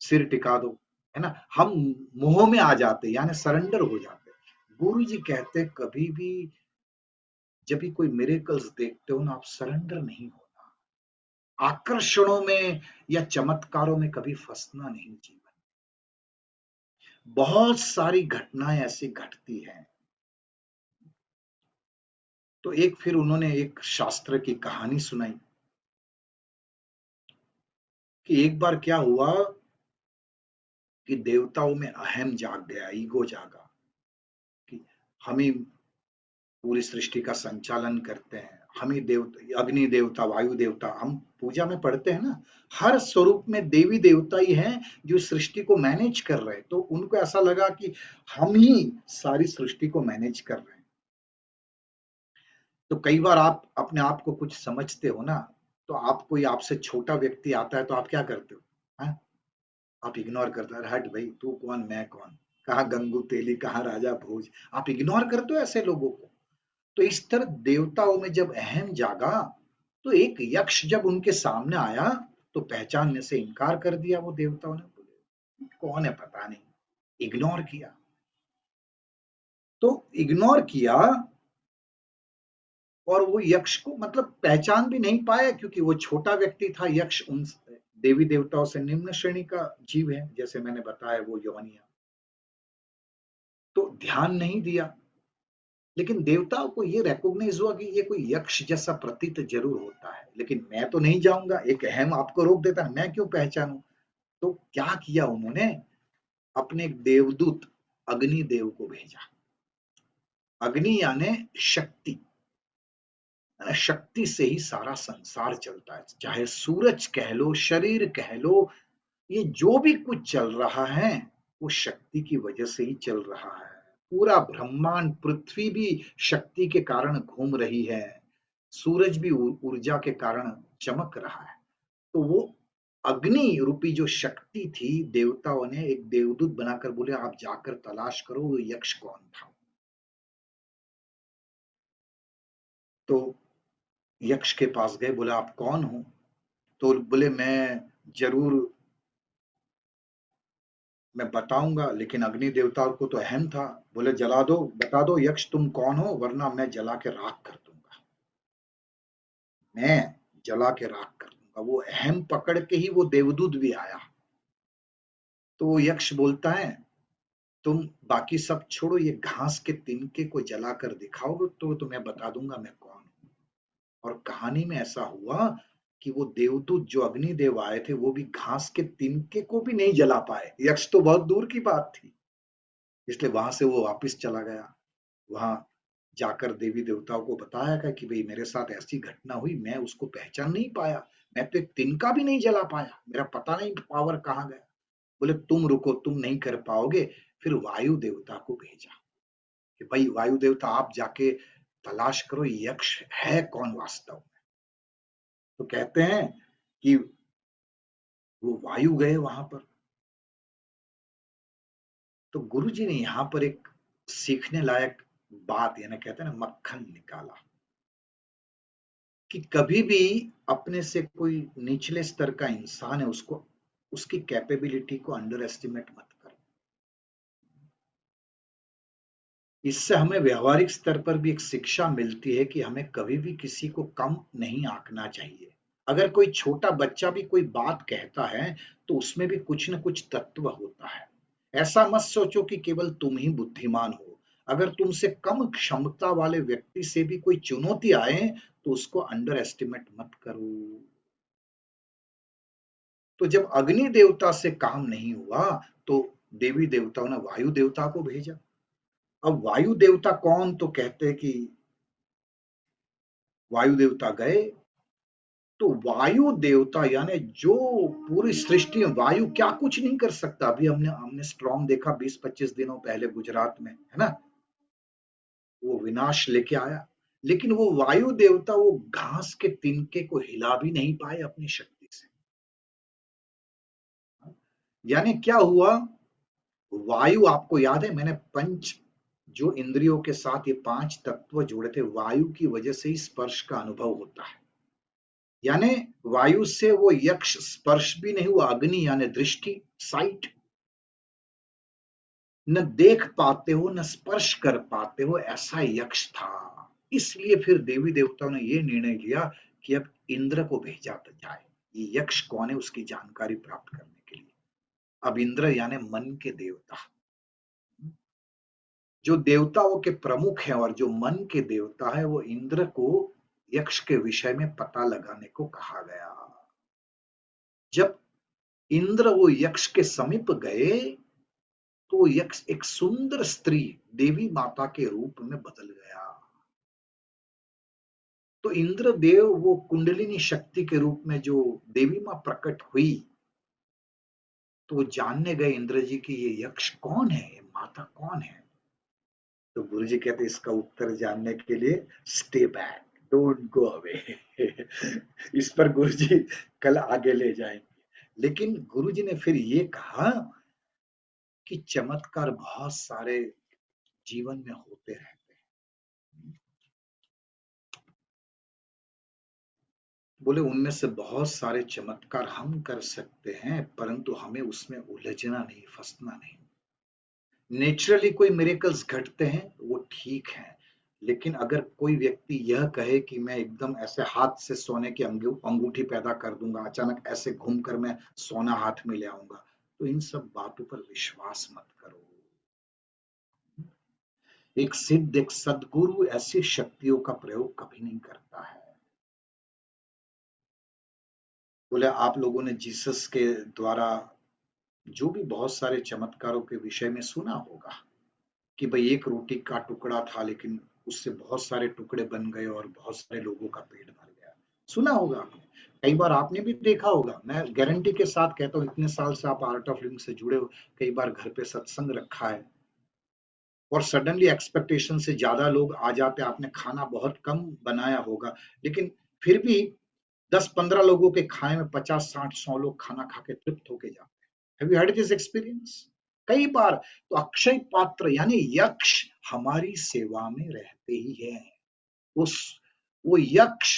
सिर टिका दो, है ना। हम मोह में आ जाते यानी सरेंडर हो जाते। गुरु जी कहते कभी भी जब भी कोई मिरेकल्स देखते हो ना, आप सरेंडर नहीं होना, आकर्षणों में या चमत्कारों में कभी फंसना नहीं जीवन। बहुत सारी घटनाएं ऐसी घटती हैं। तो एक फिर उन्होंने एक शास्त्र की कहानी सुनाई कि एक बार क्या हुआ कि देवताओं में अहम जाग गया, ईगो जागा कि हम ही पूरी सृष्टि का संचालन करते हैं, हम ही देवता, अग्नि देवता, वायु देवता, हम पूजा में पढ़ते हैं ना, हर स्वरूप में देवी देवता ही हैं जो सृष्टि को मैनेज कर रहे हैं। तो उनको ऐसा लगा कि हम ही सारी सृष्टि को मैनेज कर रहे हैं। तो कई बार आप अपने आप को कुछ समझते हो ना, तो आप कोई आपसे छोटा व्यक्ति आता है तो आप क्या करते हो? हाँ? आप इग्नोर करते हो, हट भाई, तू कौन मैं कौन, कहाँ गंगू तेली कहाँ राजा भोज, आप इग्नोर करते हो ऐसे लोगों को। तो इस तरह देवताओं में जब अहम जागा, तो एक यक्ष जब उनके सामने आया तो पहचानने से इनकार कर दिया। वो देवताओं ने बोले कौन है पता नहीं, इग्नोर किया। तो इग्नोर किया और वो यक्ष को मतलब पहचान भी नहीं पाया क्योंकि वो छोटा व्यक्ति था। यक्ष उन देवी देवताओं से निम्न श्रेणी का जीव है, जैसे मैंने बताया वो योनिया। तो ध्यान नहीं दिया, लेकिन देवताओं को ये रिकॉग्नाइज हुआ कि ये कोई यक्ष जैसा प्रतीत जरूर होता है, लेकिन मैं तो नहीं जाऊंगा, एक अहम आपको रोक देता है, मैं क्यों पहचानूं। तो क्या किया उन्होंने, अपने एक देवदूत अग्नि देव को भेजा। अग्नि यानी शक्ति, शक्ति से ही सारा संसार चलता है, चाहे सूरज कह लो, शरीर कह लो, ये जो भी कुछ चल रहा है वो शक्ति की वजह से ही चल रहा है। पूरा ब्रह्मांड, पृथ्वी भी शक्ति के कारण घूम रही है, सूरज भी ऊर्जा के कारण चमक रहा है। तो वो अग्नि रूपी जो शक्ति थी, देवताओं ने एक देवदूत बनाकर बोले आप जाकर तलाश करो वो यक्ष कौन था। तो यक्ष के पास गए, बोला आप कौन हो। तो बोले जरूर मैं बताऊंगा, लेकिन अग्नि देवता को तो अहम था। बोले जला दो, बता दो यक्ष तुम कौन हो, वरना मैं जला के राख कर दूंगा, मैं जला के राख कर दूंगा। वो अहम पकड़ के ही वो देवदूत भी आया। तो वो यक्ष बोलता है तुम बाकी सब छोड़ो, ये घास के तिनके को जला कर दिखाओगे तो तुम्हें बता दूंगा मैं कौन हूं। और कहानी में ऐसा हुआ कि वो देवदूत जो अग्निदेव आए थे वो भी घास के तिनके को भी नहीं जला पाए, यक्ष तो बहुत दूर की बात थी। इसलिए वहां से वो वापिस चला गया। वहां जाकर देवी देवताओं को बताया गया कि भाई मेरे साथ ऐसी घटना हुई, मैं उसको पहचान नहीं पाया, मैं तो एक तिनका भी नहीं जला पाया, मेरा पता नहीं पावर कहाँ गया। बोले तुम रुको, तुम नहीं कर पाओगे। फिर वायु देवता को भेजा कि भाई वायु देवता आप जाके तलाश करो यक्ष है कौन वास्तव में। तो कहते हैं कि वो वायु गए वहां पर। तो गुरु जी ने यहाँ पर एक सीखने लायक बात, यानी कहते हैं ना मक्खन निकाला, कि कभी भी अपने से कोई निचले स्तर का इंसान है उसको, उसकी कैपेबिलिटी को अंडर एस्टिमेट मत करो। इससे हमें व्यवहारिक स्तर पर भी एक शिक्षा मिलती है कि हमें कभी भी किसी को कम नहीं आंकना चाहिए। अगर कोई छोटा बच्चा भी कोई बात कहता है तो उसमें भी कुछ न कुछ तत्व होता है। ऐसा मत सोचो कि केवल तुम ही बुद्धिमान हो। अगर तुमसे कम क्षमता वाले व्यक्ति से भी कोई चुनौती आए तो उसको अंडर एस्टिमेट मत करो। तो जब अग्नि देवता से काम नहीं हुआ तो देवी देवताओं ने वायु देवता को भेजा। अब वायु देवता कौन, तो कहते हैं कि वायु देवता गए तो वायु देवता यानी जो पूरी सृष्टि में वायु क्या कुछ नहीं कर सकता। अभी हमने हमने स्ट्रॉम देखा 20-25 दिनों पहले गुजरात में, है ना, वो विनाश लेके आया। लेकिन वो वायु देवता वो घास के तिनके को हिला भी नहीं पाए अपनी शक्ति से। यानी क्या हुआ, वायु, आपको याद है मैंने पंच जो इंद्रियों के साथ ये 5 तत्व जुड़े थे, वायु की वजह से ही स्पर्श का अनुभव होता है। यानी वायु से वो यक्ष स्पर्श भी नहीं हुआ, अग्नि यानी दृष्टि, साइट, न देख पाते हो न स्पर्श कर पाते हो, ऐसा यक्ष था। इसलिए फिर देवी देवताओं ने ये निर्णय लिया कि अब इंद्र को भेजा जाए, ये यक्ष कौन है उसकी जानकारी प्राप्त करने के लिए। अब इंद्र यानी मन के देवता, जो देवताओं के प्रमुख हैं और जो मन के देवता है, वो इंद्र को यक्ष के विषय में पता लगाने को कहा गया। जब इंद्र वो यक्ष के समीप गए तो यक्ष एक सुंदर स्त्री देवी माता के रूप में बदल गया। तो इंद्रदेव वो कुंडलिनी शक्ति के रूप में जो देवी मां प्रकट हुई, तो वो जानने गए इंद्र जी की ये यक्ष कौन है, ये माता कौन है। तो गुरु जी कहते इसका उत्तर जानने के लिए stay back, don't go away. इस पर गुरु जी कल आगे ले जाएंगे। लेकिन गुरु जी ने फिर ये कहा कि चमत्कार बहुत सारे जीवन में होते रहते हैं। बोले उनमें से बहुत सारे चमत्कार हम कर सकते हैं, परंतु हमें उसमें उलझना नहीं, फंसना नहीं। नेचुरली कोई मिरेकल्स घटते हैं वो ठीक है, लेकिन अगर कोई व्यक्ति यह कहे कि मैं एकदम ऐसे हाथ से सोने की अंगूठी पैदा कर दूंगा, अचानक ऐसे घूमकर मैं सोना हाथ में ले आऊंगा, तो इन सब बातों पर विश्वास मत करो। एक सिद्ध, एक सद्गुरु ऐसी शक्तियों का प्रयोग कभी नहीं करता है। बोले आप लोगों ने जीसस के द्वारा जो भी बहुत सारे चमत्कारों के विषय में सुना होगा कि भाई एक रोटी का टुकड़ा था लेकिन उससे बहुत सारे टुकड़े बन गए और बहुत सारे लोगों का पेट भर गया। सुना होगा आपने, कई बार आपने भी देखा होगा। मैं गारंटी के साथ कहता हूँ, इतने साल से आप आर्ट ऑफ लिविंग से जुड़े हो, कई बार घर पे सत्संग रखा है और सडनली एक्सपेक्टेशन से ज्यादा लोग आ जाते हैं। आपने खाना बहुत कम बनाया होगा, लेकिन फिर भी 10-15 लोगों के खाने में 50-60-100 लोग खाना खा के तृप्त होके जाते हैं। Have you heard this experience? कई बार तो अक्षय पात्र यानी यक्ष हमारी सेवा में रहते ही है। उस वो यक्ष,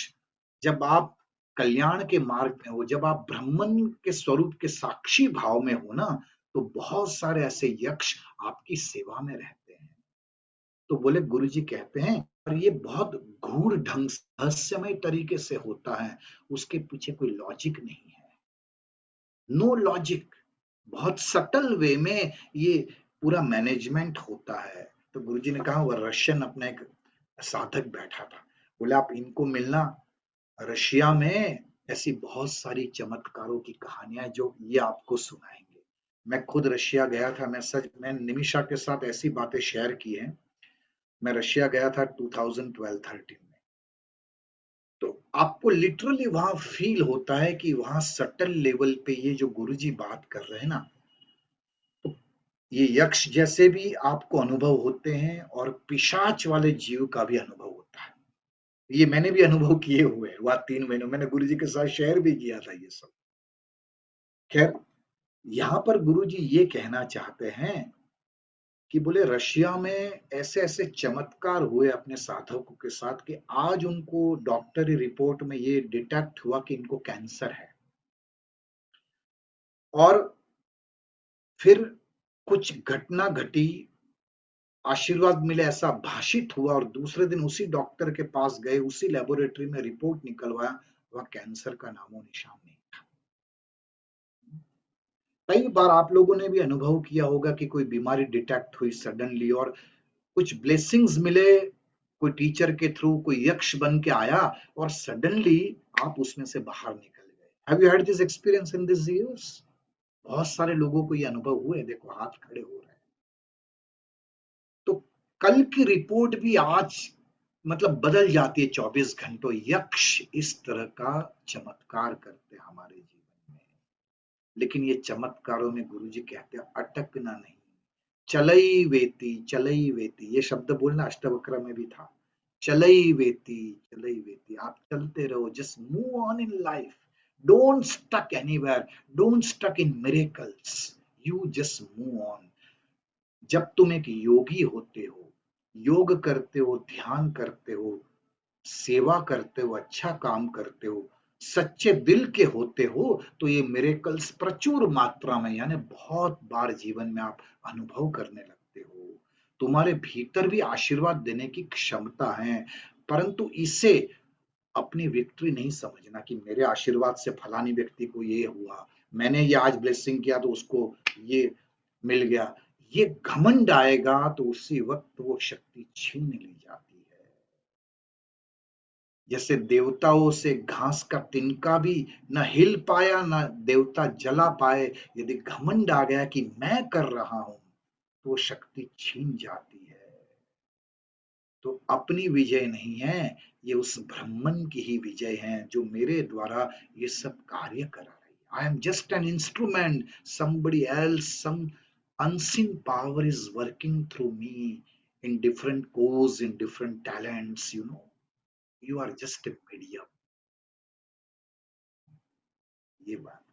जब आप कल्याण के मार्ग में हो, जब आप ब्राह्मण के स्वरूप के साक्षी भाव में हो ना, तो बहुत सारे ऐसे यक्ष आपकी सेवा में रहते हैं। तो बोले गुरुजी कहते हैं, और ये बहुत गूढ़ ढंग से, रहस्यमय तरीके से होता है, उसके पीछे कोई लॉजिक नहीं है, नो लॉजिक। बहुत सटल वे में ये पूरा मैनेजमेंट होता है। तो गुरुजी ने कहा, वह रशियन अपना एक साधक बैठा था, बोले आप इनको मिलना, रशिया में ऐसी बहुत सारी चमत्कारों की कहानियां जो ये आपको सुनाएंगे। मैं खुद रशिया गया था, मैं निमिषा के साथ ऐसी बातें शेयर की हैं। मैं रशिया गया था 2012-13 में। तो आपको लिटरली वहां फील होता है कि वहां सटल लेवल पे ये जो गुरुजी बात कर रहे हैं ना, तो ये यक्ष जैसे भी आपको अनुभव होते हैं और पिशाच वाले जीव का भी अनुभव होता है। ये मैंने भी अनुभव किए हुए हैं। वह 3 महीनों मैंने गुरुजी के साथ शेयर भी किया था ये सब। खैर, यहाँ पर गुरुजी ये कहना चाहते हैं कि बोले रशिया में ऐसे ऐसे चमत्कार हुए अपने साधकों के साथ कि आज उनको डॉक्टरी रिपोर्ट में ये डिटेक्ट हुआ कि इनको कैंसर है। और फिर कुछ घटना घटी, आशीर्वाद मिले ऐसा भाषित हुआ, और दूसरे दिन उसी डॉक्टर के पास गए, उसी लेबोरेटरी में रिपोर्ट निकलवाया, वह कैंसर का नामो निशान नहीं था। कई बार आप लोगों ने भी अनुभव किया होगा कि कोई बीमारी डिटेक्ट हुई सडनली और कुछ ब्लेसिंग्स मिले, कोई टीचर के थ्रू कोई यक्ष बन के आया और सडनली आप उसमें से बाहर निकल गए। Have you had this experience in this years? बहुत सारे लोगों को ये अनुभव हुए, देखो हाथ खड़े हो रहे हैं। तो कल की रिपोर्ट भी आज मतलब बदल जाती है 24 घंटों। यक्ष इस तरह का चमत्कार करते हैं हमारे जीवन में, लेकिन ये चमत्कारों में गुरुजी कहते हैं अटकना नहीं। चलई वेती ये शब्द बोलना अष्टवक्र में भी था। चलई वेती आप चलते रहो, just move on in life, don't stuck anywhere, don't stuck in miracles, you just move on. जब तुम एक योगी होते हो, योग करते हो, ध्यान करते हो, सेवा करते हो, अच्छा काम करते हो, सच्चे दिल के होते हो, तो ये मिरेकल्स प्रचुर मात्रा में यानी बहुत बार जीवन में आप अनुभव करने लगते हो। तुम्हारे भीतर भी आशीर्वाद देने की क्षमता है, परंतु इसे अपनी विक्ट्री नहीं समझना कि मेरे आशीर्वाद से फलानी व्यक्ति को ये हुआ, मैंने ये आज ब्लेसिंग किया तो उसको ये मिल गया। ये घमंड आएगा तो उसी वक्त वो शक्ति छीन ली जाती है। जैसे देवताओं से घास का तिनका भी न हिल पाया, न देवता जला पाए। यदि घमंड आ गया कि मैं कर रहा हूं, तो वो शक्ति छीन जाती है। तो अपनी विजय नहीं है, ये उस ब्रह्मन की ही विजय है जो मेरे द्वारा ये सब कार्य करा रही है। I am just an instrument, somebody else, some unseen power is working through me in different cause, in different talents, you know. You are just a medium। ये बात।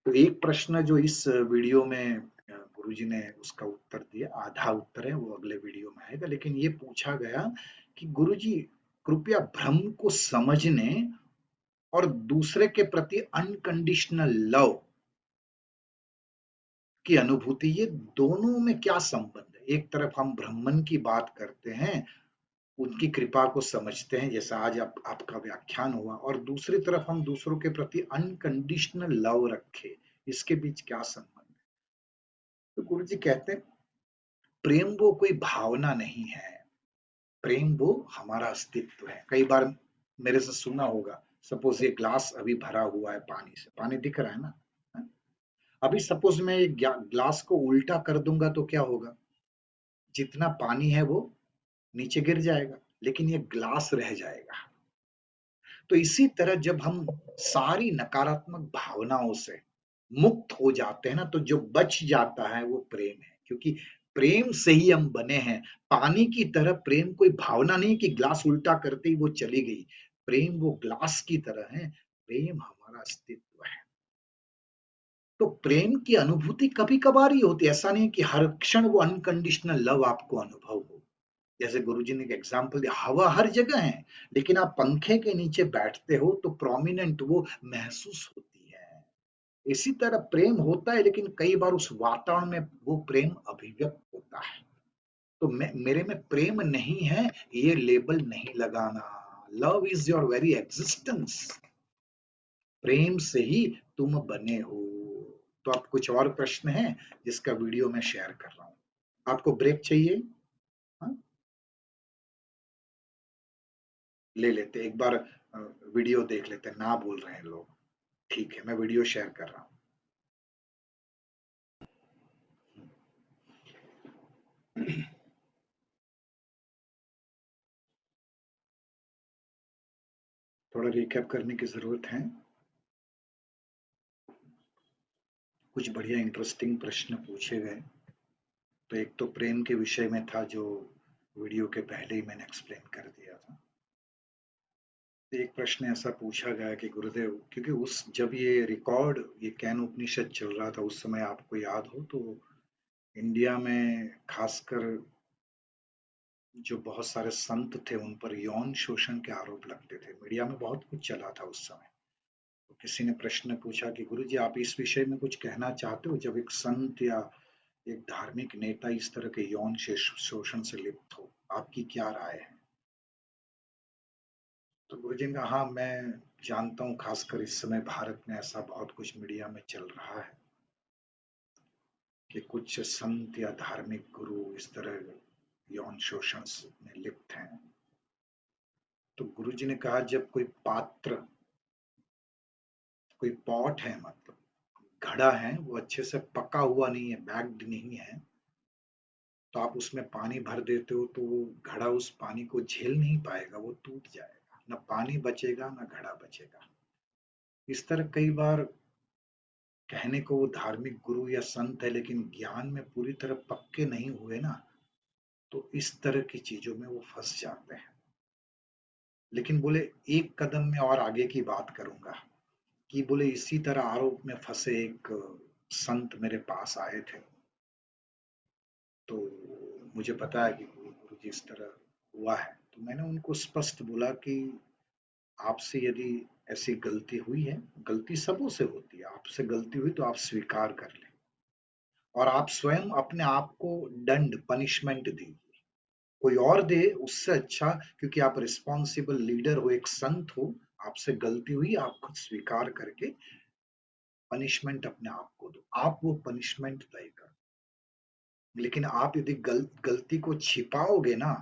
तो एक प्रश्न जो इस वीडियो में गुरुजी ने उसका उत्तर दिया, आधा उत्तर है, वो अगले वीडियो में आएगा। लेकिन ये पूछा गया कि गुरुजी कृपया भ्रम को समझने और दूसरे के प्रति अनकंडीशनल लव की अनुभूति, ये दोनों में क्या संबंध है? एक तरफ हम ब्रह्मन की बात करते हैं, उनकी कृपा को समझते हैं, जैसा आज आपका व्याख्यान हुआ, और दूसरी तरफ हम दूसरों के प्रति अनकंडीशनल लव रखे, इसके बीच क्या संबंध है? तो गुरु जी कहते हैं प्रेम वो कोई भावना नहीं है, प्रेम वो हमारा अस्तित्व है। कई बार मेरे से सुना होगा, सपोज ये ग्लास अभी भरा हुआ है पानी से, पानी दिख रहा है ना, है? अभी सपोज मैं ये ग्लास को उल्टा कर दूंगा तो क्या होगा? जितना पानी है वो नीचे गिर जाएगा, लेकिन ये ग्लास रह जाएगा। तो इसी तरह जब हम सारी नकारात्मक भावनाओं से मुक्त हो जाते हैं ना, तो जो बच जाता है वो प्रेम है, क्योंकि प्रेम से ही हम बने हैं। पानी की तरह प्रेम कोई भावना नहीं कि ग्लास उल्टा करते ही वो चली गई। प्रेम वो ग्लास की तरह है, प्रेम हमारा अस्तित्व है। तो प्रेम की अनुभूति कभी कभार ही होती है, ऐसा नहीं कि हर क्षण वो अनकंडीशनल लव आपको अनुभव हो। जैसे गुरुजी ने एक एग्जाम्पल दिया, हवा हर जगह है, लेकिन आप पंखे के नीचे बैठते हो तो प्रोमिनेंट वो महसूस होती है। इसी तरह प्रेम होता है, लेकिन कई बार उस वातावरण में वो प्रेम अभिव्यक्त होता है। तो मेरे में प्रेम नहीं है, ये लेबल नहीं लगाना। Love is your very existence, प्रेम से ही तुम बने हो। तो आप कुछ और प्रश्न है जिसका वीडियो मैं शेयर कर रहा हूँ। आपको ब्रेक चाहिए? हाँ? ले लेते एक बार, वीडियो देख लेते, ना बोल रहे हैं लोग। ठीक है, मैं वीडियो शेयर कर रहा हूँ। थोड़ा रिकैप करने की जरूरत है। कुछ बढ़िया इंटरेस्टिंग प्रश्न पूछे गए। तो एक तो प्रेम के विषय में था, जो वीडियो के पहले ही मैंने एक्सप्लेन कर दिया था। एक प्रश्न ऐसा पूछा गया कि गुरुदेव, क्योंकि उस जब ये रिकॉर्ड, ये कैन उपनिषद चल रहा था उस समय, आपको याद हो तो इंडिया में खासकर जो बहुत सारे संत थे उन पर यौन शोषण के आरोप लगते थे। मीडिया में बहुत कुछ चला था उस समय। तो किसी ने प्रश्न पूछा कि गुरु जी आप इस विषय में कुछ कहना चाहते हो, जब एक संत या एक धार्मिक नेता इस तरह के यौन शोषण से लिप्त हो, आपकी क्या राय है? तो गुरुजी ने कहा हाँ, मैं जानता हूँ, खासकर इस समय भारत में ऐसा बहुत कुछ मीडिया में चल रहा है कि कुछ संत या धार्मिक गुरु इस तरह यौन शोषण में लिप्त हैं। तो गुरुजी ने कहा जब कोई पात्र, कोई पॉट है, मतलब घड़ा है, वो अच्छे से पका हुआ नहीं है, बैग्ड नहीं है, तो आप उसमें पानी भर देते हो तो वो घड़ा उस पानी को झेल नहीं पाएगा, वो टूट जाएगा, ना पानी बचेगा ना घड़ा बचेगा। इस तरह कई बार कहने को वो धार्मिक गुरु या संत है, लेकिन ज्ञान में पूरी तरह पक्के नहीं हुए ना, तो इस तरह की चीजों में वो फंस जाते हैं। लेकिन बोले एक कदम में और आगे की बात करूंगा कि बोले इसी तरह आरोप में फंसे एक संत मेरे पास आए थे। तो मुझे पता है कि गुरु जी इस तरह हुआ है, तो मैंने उनको स्पष्ट बोला कि आपसे यदि ऐसी गलती हुई है, गलती सबों से होती है, आपसे गलती हुई तो आप स्वीकार कर लें और आप स्वयं अपने आप को दंड पनिशमेंट दीजिए। कोई और दे उससे अच्छा, क्योंकि आप रिस्पॉन्सिबल लीडर हो, एक संत हो, आपसे गलती हुई, आप खुद स्वीकार करके पनिशमेंट अपने आप को दो, आप वो पनिशमेंट तय करो। लेकिन आप यदि गलती को छिपाओगे ना,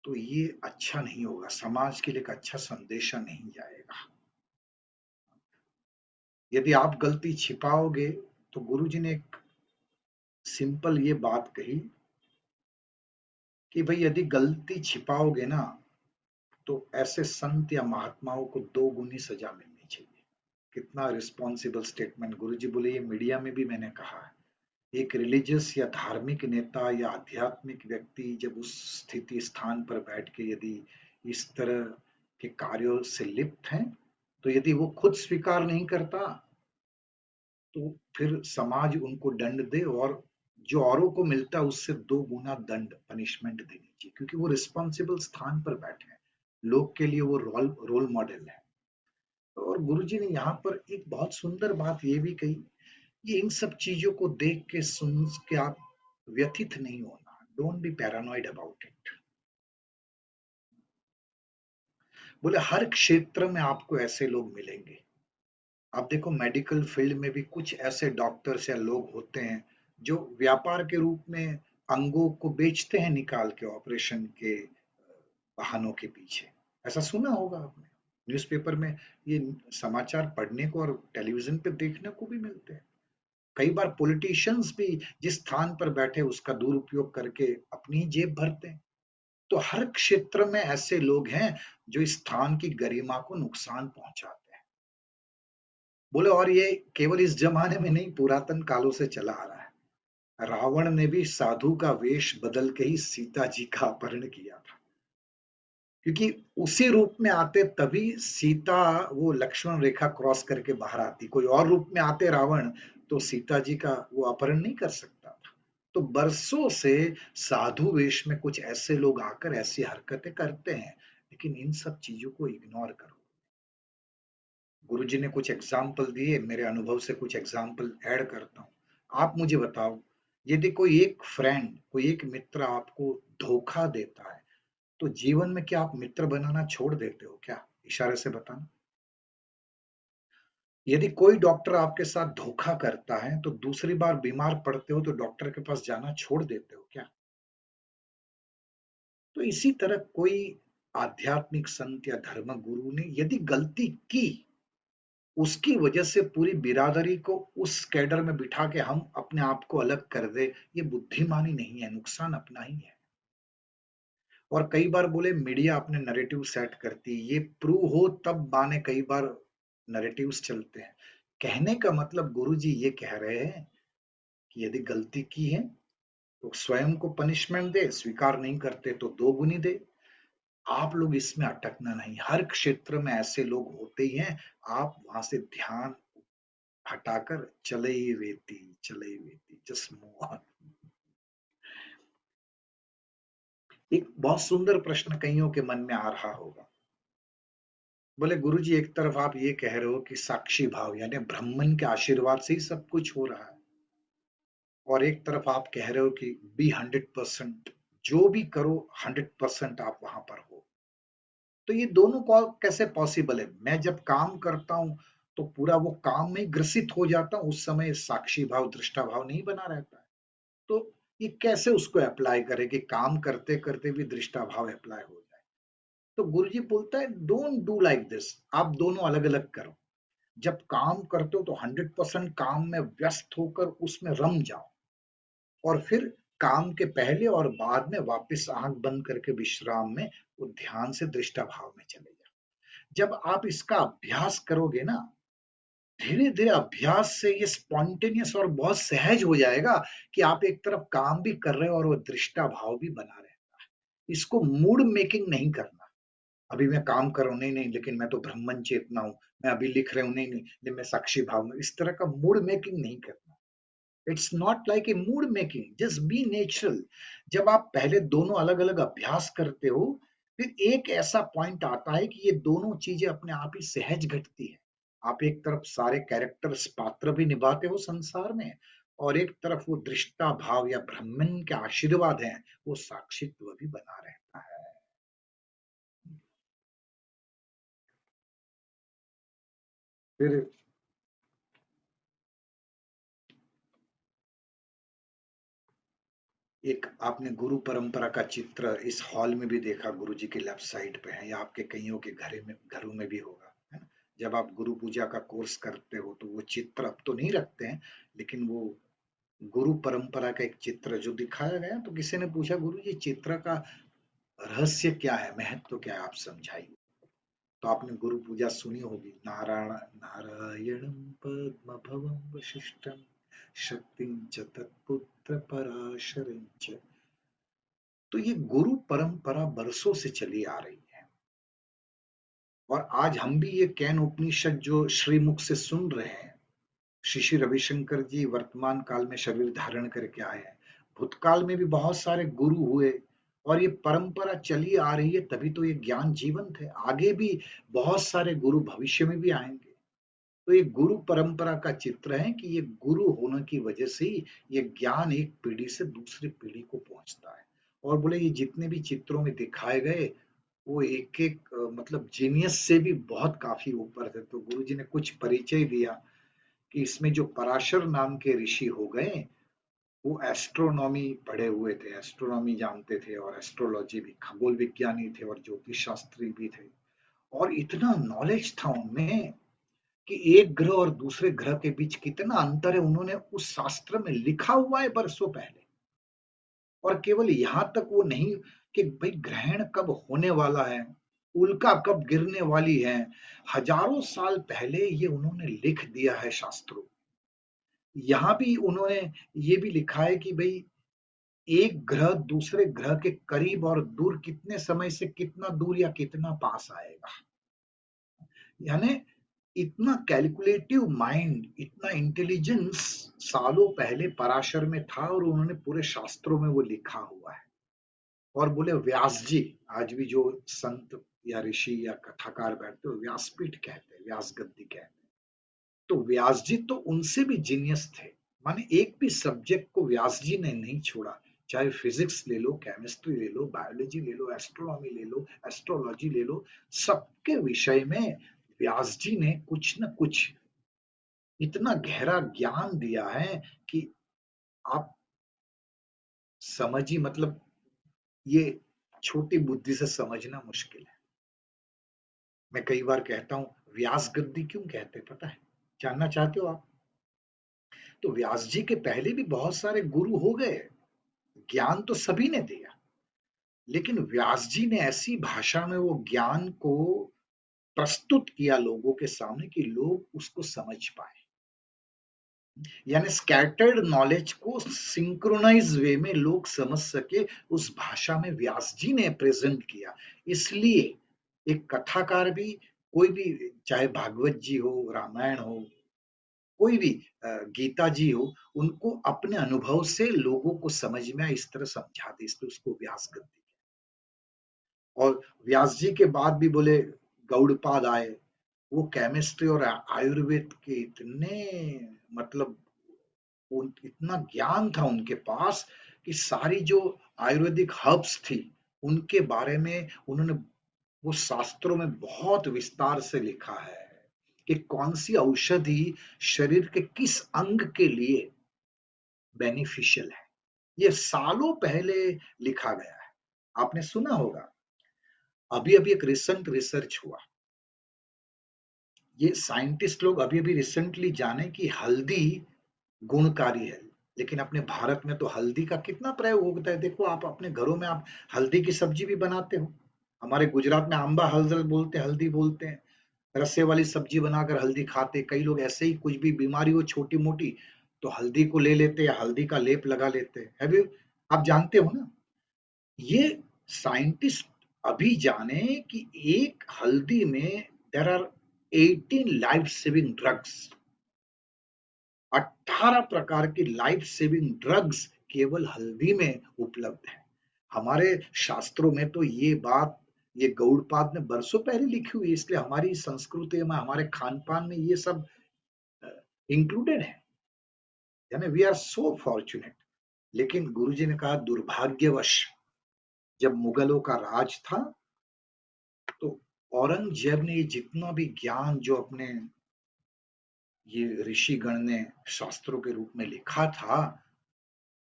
तो ये अच्छा नहीं होगा, समाज के लिए एक अच्छा संदेशा नहीं जाएगा। यदि आप गलती छिपाओगे, तो गुरुजी ने एक सिंपल ये बात कही कि भाई यदि गलती छिपाओगे ना, तो ऐसे संत या महात्माओं को 2 गुनी सजा मिलनी चाहिए। कितना रिस्पॉन्सिबल स्टेटमेंट। गुरुजी बोले ये मीडिया में भी मैंने कहा है। एक रिलीजियस या धार्मिक नेता या आध्यात्मिक व्यक्ति जब उस स्थिति स्थान पर बैठ के यदि इस तरह के कार्यों से लिप्त हैं, तो यदि वो खुद स्वीकार नहीं करता, तो फिर समाज उनको दंड दे, और जो औरों को मिलता है उससे 2 गुना दंड पनिशमेंट देनी चाहिए, क्योंकि वो रिस्पॉन्सिबल स्थान पर बैठे हैं, लोग के लिए वो रोल रोल मॉडल है। और गुरुजी ने यहाँ पर एक बहुत सुंदर बात ये भी कही, ये इन सब चीजों को देख के सुन के आप व्यथित नहीं होना, don't be paranoid about it. बोले हर क्षेत्र में आपको ऐसे लोग मिलेंगे। आप देखो मेडिकल फील्ड में भी कुछ ऐसे डॉक्टर्स या लोग होते हैं जो व्यापार के रूप में अंगों को बेचते हैं निकाल के ऑपरेशन के बहानों के पीछे। ऐसा सुना होगा आपने, न्यूज़पेपर में ये समाचार पढ़ने को और टेलीविजन पे देखने को भी मिलते हैं। कई बार पॉलिटिशियंस भी जिस स्थान पर बैठे उसका दुरुपयोग करके अपनी जेब भरते हैं। तो हर क्षेत्र में ऐसे लोग हैं जो इस स्थान की गरिमा को नुकसान पहुंचाते हैं। बोले और ये केवल इस जमाने में नहीं, पुरातन कालों से चला आ रहा है। रावण ने भी साधु का वेश बदल के ही सीता जी का अपहरण किया था, क्योंकि उसी रूप में आते तभी सीता वो लक्ष्मण रेखा क्रॉस करके बाहर आती। कोई और रूप में आते रावण, तो सीता जी का वो अपहरण नहीं कर सकता था। तो बरसों से साधु वेश में कुछ ऐसे लोग आकर ऐसी हरकतें करते हैं, लेकिन इन सब चीजों को इग्नोर करो। गुरुजी ने कुछ एग्जाम्पल दिए, मेरे अनुभव से कुछ एग्जाम्पल ऐड करता हूँ। आप मुझे बताओ, यदि कोई एक फ्रेंड, कोई एक मित्र आपको धोखा देता है, तो जीवन में क्या आप मित्र बनाना छोड़ देते हो क्या? इशारे से बताना। यदि कोई डॉक्टर आपके साथ धोखा करता है, तो दूसरी बार बीमार पड़ते हो तो डॉक्टर के पास जाना छोड़ देते हो क्या? तो इसी तरह कोई आध्यात्मिक संत या धर्म गुरु ने यदि गलती की, उसकी वजह से पूरी बिरादरी को उस कैडर में बिठा के हम अपने आप को अलग कर दे, ये बुद्धिमानी नहीं है, नुकसान अपना ही है। और कई बार बोले मीडिया अपने नैरेटिव सेट करती है, ये प्रूव हो तब माने कई बार नैरेटिव्स चलते हैं। कहने का मतलब गुरुजी ये कह रहे हैं कि यदि गलती की है तो स्वयं को पनिशमेंट दे, स्वीकार नहीं करते तो 2 गुनी दे। आप लोग इसमें अटकना नहीं, हर क्षेत्र में ऐसे लोग होते ही हैं। आप वहां से ध्यान हटाकर चले ही वेती, जस्ट मूव ऑन। एक बहुत सुंदर प्रश्न कईयों के मन में आ रहा होगा। बोले गुरुजी एक तरफ आप ये कह रहे हो कि साक्षी भाव यानी ब्राह्मण के आशीर्वाद से ही सब कुछ हो रहा है, और एक तरफ आप कह रहे हो कि बी 100%, जो भी करो 100% आप वहां पर हो। तो ये दोनों को कैसे पॉसिबल है? मैं जब काम करता हूं तो पूरा वो काम में ग्रसित हो जाता हूं, उस समय साक्षी भाव दृष्टा भाव नहीं बना रहता है। तो ये कैसे उसको अप्लाई करें कि काम करते करते भी दृष्टा भाव अप्लाई हो जाए? तो गुरुजी बोलता है डोंट डू लाइक दिस, आप दोनों अलग अलग करो। जब काम करते हो तो 100% काम में व्यस्त होकर उसमें रम जाओ, और फिर काम के पहले और बाद में वापस आंख बंद करके विश्राम में वो ध्यान से दृष्टा भाव में चले जाओ। जब आप इसका अभ्यास करोगे ना, धीरे धीरे अभ्यास से ये स्पॉन्टेनियस और बहुत सहज हो जाएगा कि आप एक तरफ काम भी कर रहे हो और वो दृष्टा भाव भी बना रहता है। इसको मूड मेकिंग नहीं करना। अभी मैं काम कर रहा हूँ, नहीं नहीं, लेकिन मैं तो ब्रह्मन चेतना हूँ। मैं अभी लिख रहा हूँ, नहीं नहीं, लेकिन मैं साक्षी भाव में। इस तरह का मूड मेकिंग नहीं करना। It's not like a mood making, just be natural. जब आप पहले दोनों अलग अलग अभ्यास करते हो, फिर एक ऐसा पॉइंट आता है कि ये दोनों चीजें अपने आप ही सहज घटती है। आप एक तरफ सारे कैरेक्टर्स, पात्र भी निभाते हो संसार में, और एक तरफ वो दृष्टा भाव या ब्रह्मन के आशीर्वाद है, वो साक्षित्व भी बना रहता है। फिर एक आपने गुरु परंपरा का चित्र इस हॉल में भी देखा, गुरु जी के लेफ्ट साइड पे है, या आपके कईयों के घरों में भी होगा, है ना? जब आप गुरु पूजा का कोर्स करते हो तो वो चित्र अब तो नहीं रखते हैं, लेकिन वो गुरु परंपरा का एक चित्र जो दिखाया गया, तो किसी ने पूछा, गुरु ये चित्र का रहस्य क्या है, महत्व क्या है, आप समझाइए। तो आपने गुरु पूजा सुनी होगी, नारायण नारायणं पद्म भवं वशिष्ठं शक्तिं च तत्पुत्र पराशरं च। तो ये गुरु परंपरा बरसों से चली आ रही है, और आज हम भी ये कैन उपनिषद जो श्रीमुख से सुन रहे हैं, श्री श्री रविशंकर जी वर्तमान काल में शरीर धारण करके आए हैं, भूतकाल में भी बहुत सारे गुरु हुए, और ये परंपरा चली आ रही है, तभी तो ये ज्ञान जीवंत है। आगे भी बहुत सारे गुरु भविष्य में भी आएंगे। तो ये गुरु परंपरा का चित्र है कि ये गुरु होने की वजह से ही ये ज्ञान एक पीढ़ी से दूसरी पीढ़ी को पहुंचता है। और बोले ये जितने भी चित्रों में दिखाए गए, वो एक एक मतलब जीनियस से भी बहुत काफी ऊपर थे। तो गुरु जी ने कुछ परिचय दिया कि इसमें जो पराशर नाम के ऋषि हो गए, वो एस्ट्रोनॉमी पढ़े हुए थे, एस्ट्रोनॉमी जानते थे, और एस्ट्रोलॉजी भी, खगोल विज्ञानी थे और ज्योतिष शास्त्री भी थे। और इतना नॉलेज था उनमें कि एक ग्रह और दूसरे ग्रह के बीच कितना अंतर है, उन्होंने उस शास्त्र में लिखा हुआ है बरसों पहले। और केवल यहां तक वो नहीं कि भाई ग्रहण कब होने वाला है, उल्का कब गिरने वाली है, हजारों साल पहले ये उन्होंने लिख दिया है शास्त्रों। यहाँ भी उन्होंने ये भी लिखा है कि भाई एक ग्रह दूसरे ग्रह के करीब और दूर कितने समय से कितना दूर या कितना पास आएगा। यानी इतना कैलकुलेटिव माइंड, इतना इंटेलिजेंस सालों पहले पराशर में था, और उन्होंने पूरे शास्त्रों में वो लिखा हुआ है। और बोले व्यास जी, आज भी जो संत या ऋषि या कथाकार बैठते हो, व्यासपीठ कहते हैं, व्यास गद्दी कहते हैं। तो व्यास जी तो उनसे भी जीनियस थे। माने एक भी सब्जेक्ट को व्यास जी ने नहीं छोड़ा। चाहे फिजिक्स ले लो, केमिस्ट्री ले लो, बायोलॉजी ले लो, एस्ट्रोनॉमी ले लो, एस्ट्रोलॉजी ले लो, सबके विषय में व्यास जी ने कुछ न कुछ इतना गहरा ज्ञान दिया है कि आप समझिए, मतलब ये छोटी बुद्धि से समझना मुश्किल है। मैं कई बार कहता हूँ, व्यास गद्दी क्यों कहते हैं पता है? जानना चाहते हो आप? तो व्यास जी के पहले भी बहुत सारे गुरु हो गए, ज्ञान तो सभी ने दिया, लेकिन व्यास जी ने ऐसी भाषा में वो ज्ञान को प्रस्तुत किया लोगों के सामने कि लोग उसको समझ पाए। यानी स्कैटर्ड नॉलेज को सिंक्रोनाइज वे में लोग समझ सके, उस भाषा में व्यास जी ने प्रेजेंट किया। इसलिए एक कथाकार भी, कोई भी, चाहे भागवत जी हो, रामायण हो, कोई भी गीता जी हो, उनको अपने अनुभव से लोगों को समझ में इस तरह समझाते, इसलिए उसको व्यास गद्दी। और व्यास जी के बाद भी बोले गौड़पाद आए, वो केमिस्ट्री और आयुर्वेद के इतने, मतलब इतना ज्ञान था उनके पास कि सारी जो आयुर्वेदिक हर्ब्स थी उनके बारे में उन्होंने वो शास्त्रों में बहुत विस्तार से लिखा है कि कौन सी औषधि शरीर के किस अंग के लिए बेनिफिशियल है। ये सालों पहले लिखा गया है, आपने सुना होगा। अभी अभी एक रिसेंट रिसर्च हुआ, ये साइंटिस्ट लोग अभी अभी रिसेंटली जाने कि हल्दी गुणकारी है, लेकिन अपने भारत में तो हल्दी का कितना प्रयोग होता है। देखो आप अपने घरों में आप हल्दी की सब्जी भी बनाते हो। हमारे गुजरात में आंबा हल्दल बोलते हैं, हल्दी बोलते हैं। रस्से वाली सब्जी बनाकर हल्दी खाते। कई लोग ऐसे ही कुछ भी बीमारी हो छोटी मोटी तो हल्दी को ले लेते हैं, हल्दी का लेप लगा लेते हैं। है भी, आप जानते हो ना। ये साइंटिस्ट अभी जाने कि एक हल्दी में there are 18 life saving drugs. 18 प्रकार की लाइफ सेविंग ड्रग्स केवल हल्दी में उपलब्ध है। हमारे शास्त्रों में तो ये बात, ये गौड़पाद ने बरसों पहले लिखी हुई है, इसलिए हमारी संस्कृति में, हमारे खान पान में ये सब इंक्लूडेड है। यानी वी आर सो फॉर्चुनेट। लेकिन गुरुजी ने कहा दुर्भाग्यवश जब मुगलों का राज था तो औरंगजेब ने ये जितना भी ज्ञान जो अपने ये ऋषिगण ने शास्त्रों के रूप में लिखा था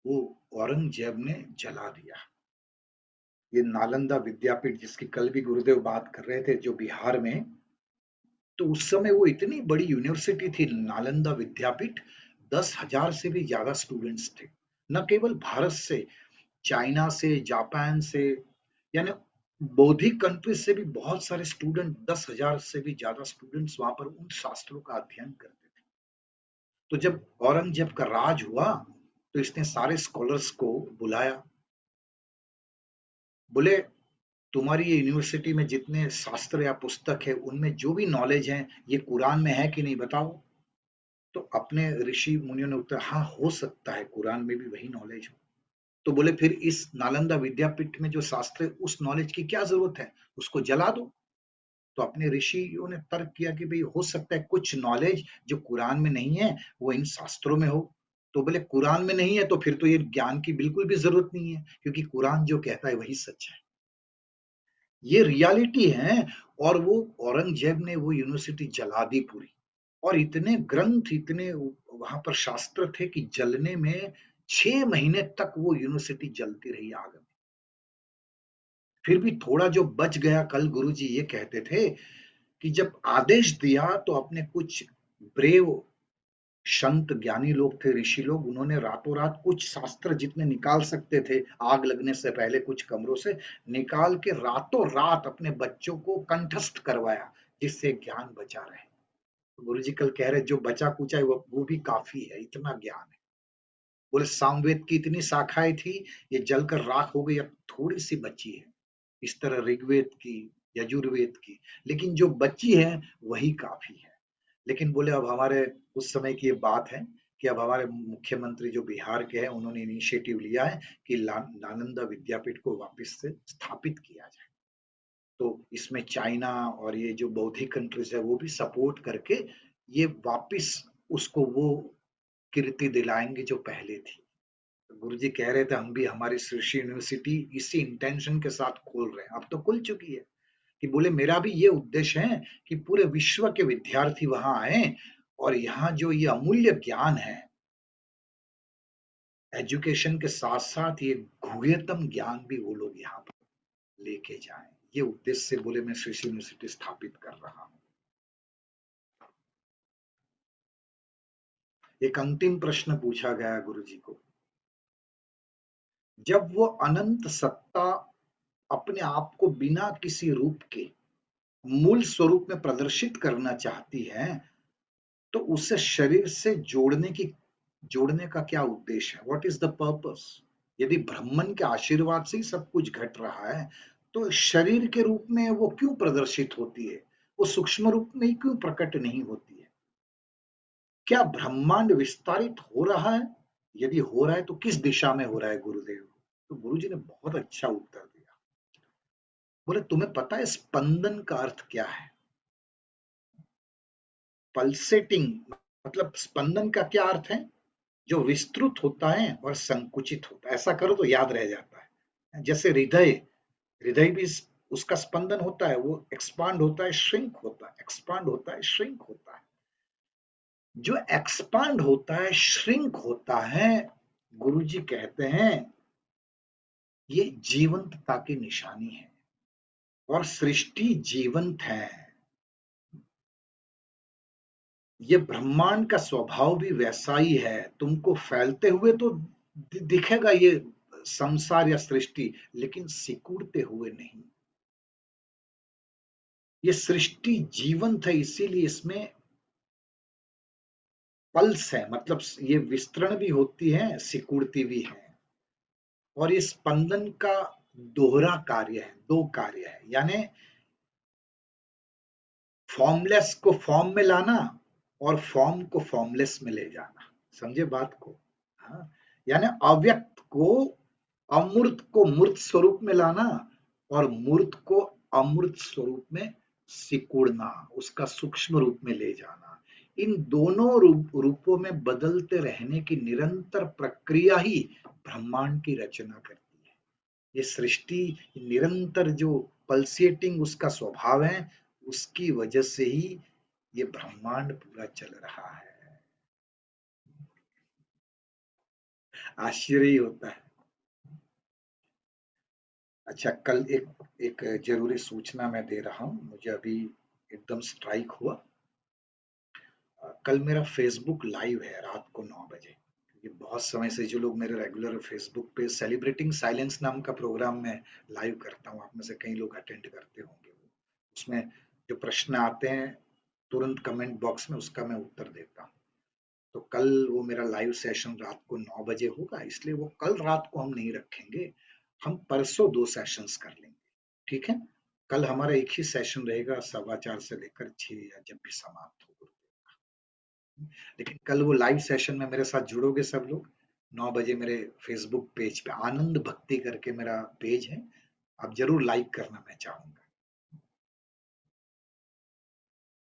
वो औरंगजेब ने जला दिया। ये नालंदा विद्यापीठ जिसकी कल भी गुरुदेव बात कर रहे थे जो बिहार में, तो उस समय वो इतनी बड़ी यूनिवर्सिटी थी नालंदा विद्यापीठ। 10,000 से भी ज्यादा स्टूडेंट्स थे, न केवल भारत से, चाइना से, जापान से, यानी बौद्धिक कंट्रीज से भी बहुत सारे स्टूडेंट, 10,000 से भी ज्यादा स्टूडेंट्स वहां पर उन शास्त्रों का अध्ययन करते थे। तो जब औरंगजेब का राज हुआ तो इसने सारे स्कॉलर्स को बुलाया। बोले तुम्हारी ये यूनिवर्सिटी में जितने शास्त्र या पुस्तक है उनमें जो भी नॉलेज है ये कुरान में है कि नहीं बताओ। तो अपने ऋषि मुनियों ने उत्तर, हाँ हो सकता है कुरान में भी वही नॉलेज हो। तो बोले फिर इस नालंदा विद्यापीठ में जो शास्त्र है उस नॉलेज की क्या जरूरत है, उसको जला दो। तो अपने ऋषियों ने तर्क किया कि भाई हो सकता है कुछ नॉलेज जो कुरान में नहीं है वो इन शास्त्रों में हो। तो बोले कुरान में नहीं है तो फिर तो ये ज्ञान की बिल्कुल भी जरूरत नहीं है, क्योंकि कुरान जो कहता है वही सच है। ये रियलिटी है। और वो औरंगजेब ने वो यूनिवर्सिटी जला दी पूरी। और इतने ग्रंथ, इतने वहां पर शास्त्र थे कि जलने में 6 महीने तक वो यूनिवर्सिटी जलती रही आग में। फिर भी थोड़ा जो बच गया, कल गुरुजी ये कहते थे कि जब आदेश दिया तो अपने कुछ ब्रेव संत ज्ञानी लोग थे, ऋषि लोग, उन्होंने रातों रात कुछ शास्त्र जितने निकाल सकते थे आग लगने से पहले कुछ कमरों से निकाल के रातों रात अपने बच्चों को कंठस्थ करवाया जिससे ज्ञान बचा रहे। तो गुरु जी कल कह रहे जो बचा कुचा है वो भी काफी है, इतना ज्ञान है। बोले सामवेद की इतनी शाखाएं थी, ये जलकर राख हो गई, अब थोड़ी सी बची है। इस तरह ऋग्वेद की, यजुर्वेद की, लेकिन जो बची है वही काफी है। लेकिन बोले अब हमारे उस समय की ये बात है कि अब हमारे मुख्यमंत्री जो बिहार के हैं उन्होंने इनिशिएटिव लिया है कि नालंदा विद्यापीठ को वापस से स्थापित किया जाए। तो इसमें चाइना और ये जो बौद्धिक कंट्रीज है वो भी सपोर्ट करके ये वापस उसको वो कीर्ति दिलाएंगे जो पहले थी। तो गुरु जी कह रहे थे हम भी हमारी सृष्टि यूनिवर्सिटी इसी इंटेंशन के साथ खोल रहे हैं, अब तो खुल चुकी है। कि बोले मेरा भी ये उद्देश्य है कि पूरे विश्व के विद्यार्थी वहां आए और यहाँ जो ये अमूल्य ज्ञान है एजुकेशन के साथ साथ ये गुह्यतम ज्ञान भी वो लोग यहाँ पर लेके जाएं। ये उद्देश्य से बोले मैं श्री यूनिवर्सिटी स्थापित कर रहा हूँ। एक अंतिम प्रश्न पूछा गया गुरु जी को, जब वो अनंत सत्ता अपने आप को बिना किसी रूप के मूल स्वरूप में प्रदर्शित करना चाहती है तो उसे शरीर से जोड़ने का क्या उद्देश्य है, व्हाट इज द पर्पस। यदि ब्राह्मण के आशीर्वाद से ही सब कुछ घट रहा है तो शरीर के रूप में वो क्यों प्रदर्शित होती है, वो सूक्ष्म रूप में ही क्यों प्रकट नहीं होती है। क्या ब्रह्मांड विस्तारित हो रहा है, यदि हो रहा है तो किस दिशा में हो रहा है गुरुदेव। तो गुरुजी ने बहुत अच्छा उत्तर दिया। बोले तुम्हें पता है स्पंदन का अर्थ क्या है। पल्सेटिंग मतलब स्पंदन का क्या अर्थ है, जो विस्तृत होता है और संकुचित होता है। ऐसा करो तो याद रह जाता है। जैसे हृदय, हृदय भी उसका स्पंदन होता है, वो एक्सपांड होता है, श्रिंक होता है, एक्सपांड होता है, श्रिंक होता है। जो एक्सपांड होता है, श्रिंक होता है, गुरुजी कहते हैं ये जीवंतता की निशानी है। और सृष्टि जीवंत है। ये ब्रह्मांड का स्वभाव भी वैसा ही है। तुमको फैलते हुए तो दिखेगा ये संसार या सृष्टि, लेकिन सिकुड़ते हुए नहीं। ये सृष्टि जीवंत है, इसीलिए इसमें पल्स है, मतलब ये विस्तरण भी होती है, सिकुड़ती भी है। और ये स्पंदन का दोहरा कार्य है, दो कार्य है, यानी फॉर्मलेस को फॉर्म में लाना और फॉर्म को फॉर्मलेस में ले जाना। समझे बात को? हाँ, यानी अव्यक्त को अमूर्त को मूर्त स्वरूप में लाना और मूर्त को अमूर्त स्वरूप में सिकुड़ना, उसका सूक्ष्म रूप में ले जाना। इन दोनों रूपों में बदलते रहने की निरंतर प्रक्रिया ही ब्रह्मांड की रचना करती है। ये सृष्टि निरंतर जो पल्सेटिंग उसका स्वभाव है, उसकी वजह से ही ये ब्रह्मांड पूरा चल रहा है। आश्चर्य ही होता है। अच्छा, कल एक एक जरूरी सूचना मैं दे रहा हूँ, मुझे अभी एकदम स्ट्राइक हुआ। कल मेरा फेसबुक लाइव है रात को 9 बजे। क्योंकि बहुत समय से जो लोग मेरे रेगुलर फेसबुक पे सेलिब्रेटिंग साइलेंस नाम का प्रोग्राम में लाइव करता हूँ, आप में से कई लोग अटेंड करते होंगे। उसमें जो प्रश्न आते हैं तुरंत कमेंट बॉक्स में उसका मैं उत्तर देता हूँ। तो कल वो मेरा लाइव सेशन रात को 9 बजे होगा, इसलिए वो कल रात को हम नहीं रखेंगे, हम परसों 2 सेशंस कर लेंगे। ठीक है? कल हमारा एक ही सेशन रहेगा 4:15 से लेकर 6 या जब भी समाप्त हो। लेकिन कल वो लाइव सेशन में मेरे साथ जुड़ोगे सब लोग। 9 बजे मेरे फेसबुक पेज पे आनंद भक्ति करके मेरा पेज है, आप जरूर लाइक करना, मैं चाहूंगा।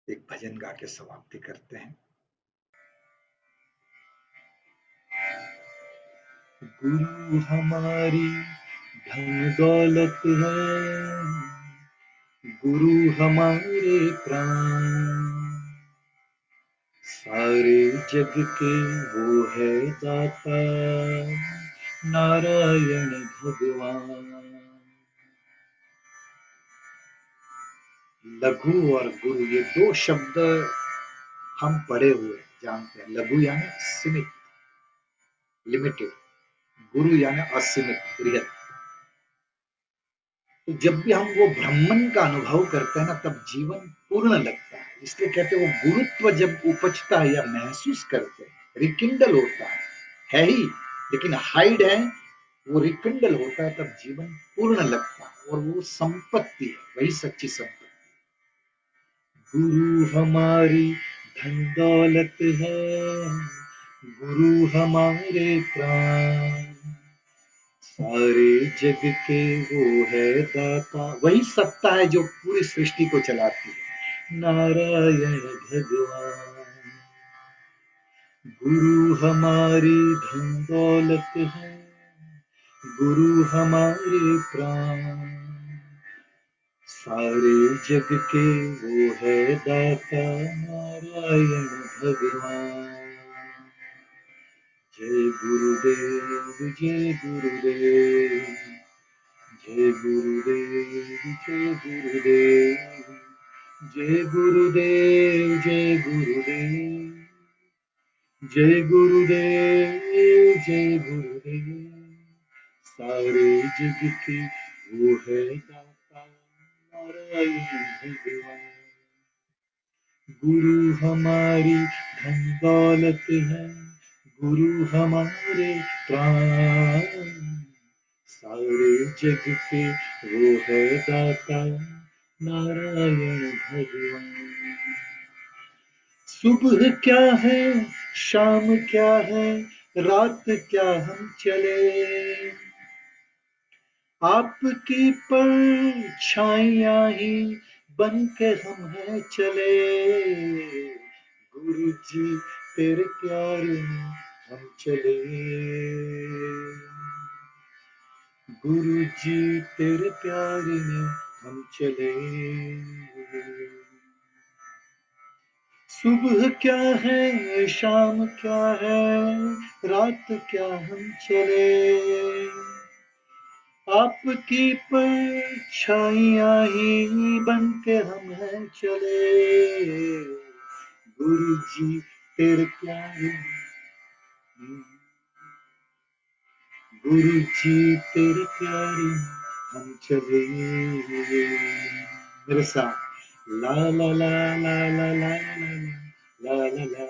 एक भजन गा के समाप्ति करते हैं। गुरु हमारी धन दौलत है, गुरु हमारे प्राण, सारे जग के वो है दाता, नारायण भगवान। लघु और गुरु, ये दो शब्द हम पढ़े हुए जानते हैं। लघु यानी सीमित, लिमिटेड, गुरु यानी असीमित, बृहत। तो जब भी हम वो ब्रह्मन का अनुभव करते हैं ना, तब जीवन पूर्ण लगता है। इसलिए कहते हैं वो गुरुत्व जब उपजता है या महसूस करते हैं, रिकिंडल होता है ही, लेकिन हाइड है, वो रिकिंडल होता है, तब जीवन पूर्ण लगता है और वो संपत्ति है, वही सच्ची संपत्ति। गुरु हमारी धन दौलत है, गुरु हमारे प्राण, सारे जग के वो है दाता, वही सत्ता है जो पूरी सृष्टि को चलाती है, नारायण भगवान। गुरु हमारी धन दौलत है, गुरु हमारे प्राण, सारे जग के वो है दाता, नारायण भगवान। जय गुरुदेव, जय गुरुदेव, जय गुरुदेव, जय गुरुदेव, जय गुरुदेव, जय गुरुदेव, जय गुरुदेव, जय गुरुदेव, सारे जग की वो है दाता, नारायण भगवान। गुरु हमारी धन दौलत है, गुरु हमारे प्राण, सारे जग के वो है दाता, नारायण भगवान। सुबह क्या है, शाम क्या है, रात क्या हम चले, आपकी परछाइयां ही बन के हम हैं चले, गुरु जी तेरे प्यार में हम चले, गुरु जी तेरे प्यार में हम चले। सुबह क्या है, शाम क्या है, रात क्या हम चले, आपकी परछाइयां ही बन के हम हैं चले, गुरु जी तेरे प्यारे में, गुरु जी तेरे प्यारे में हम चले। मेरे साथ ला ला ला ला ला ला ला ला ला ला,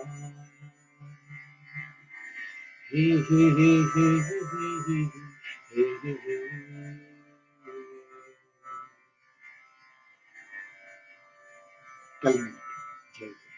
हे हे हे हे हे हे हे हे हे। कल मिलते हैं। जय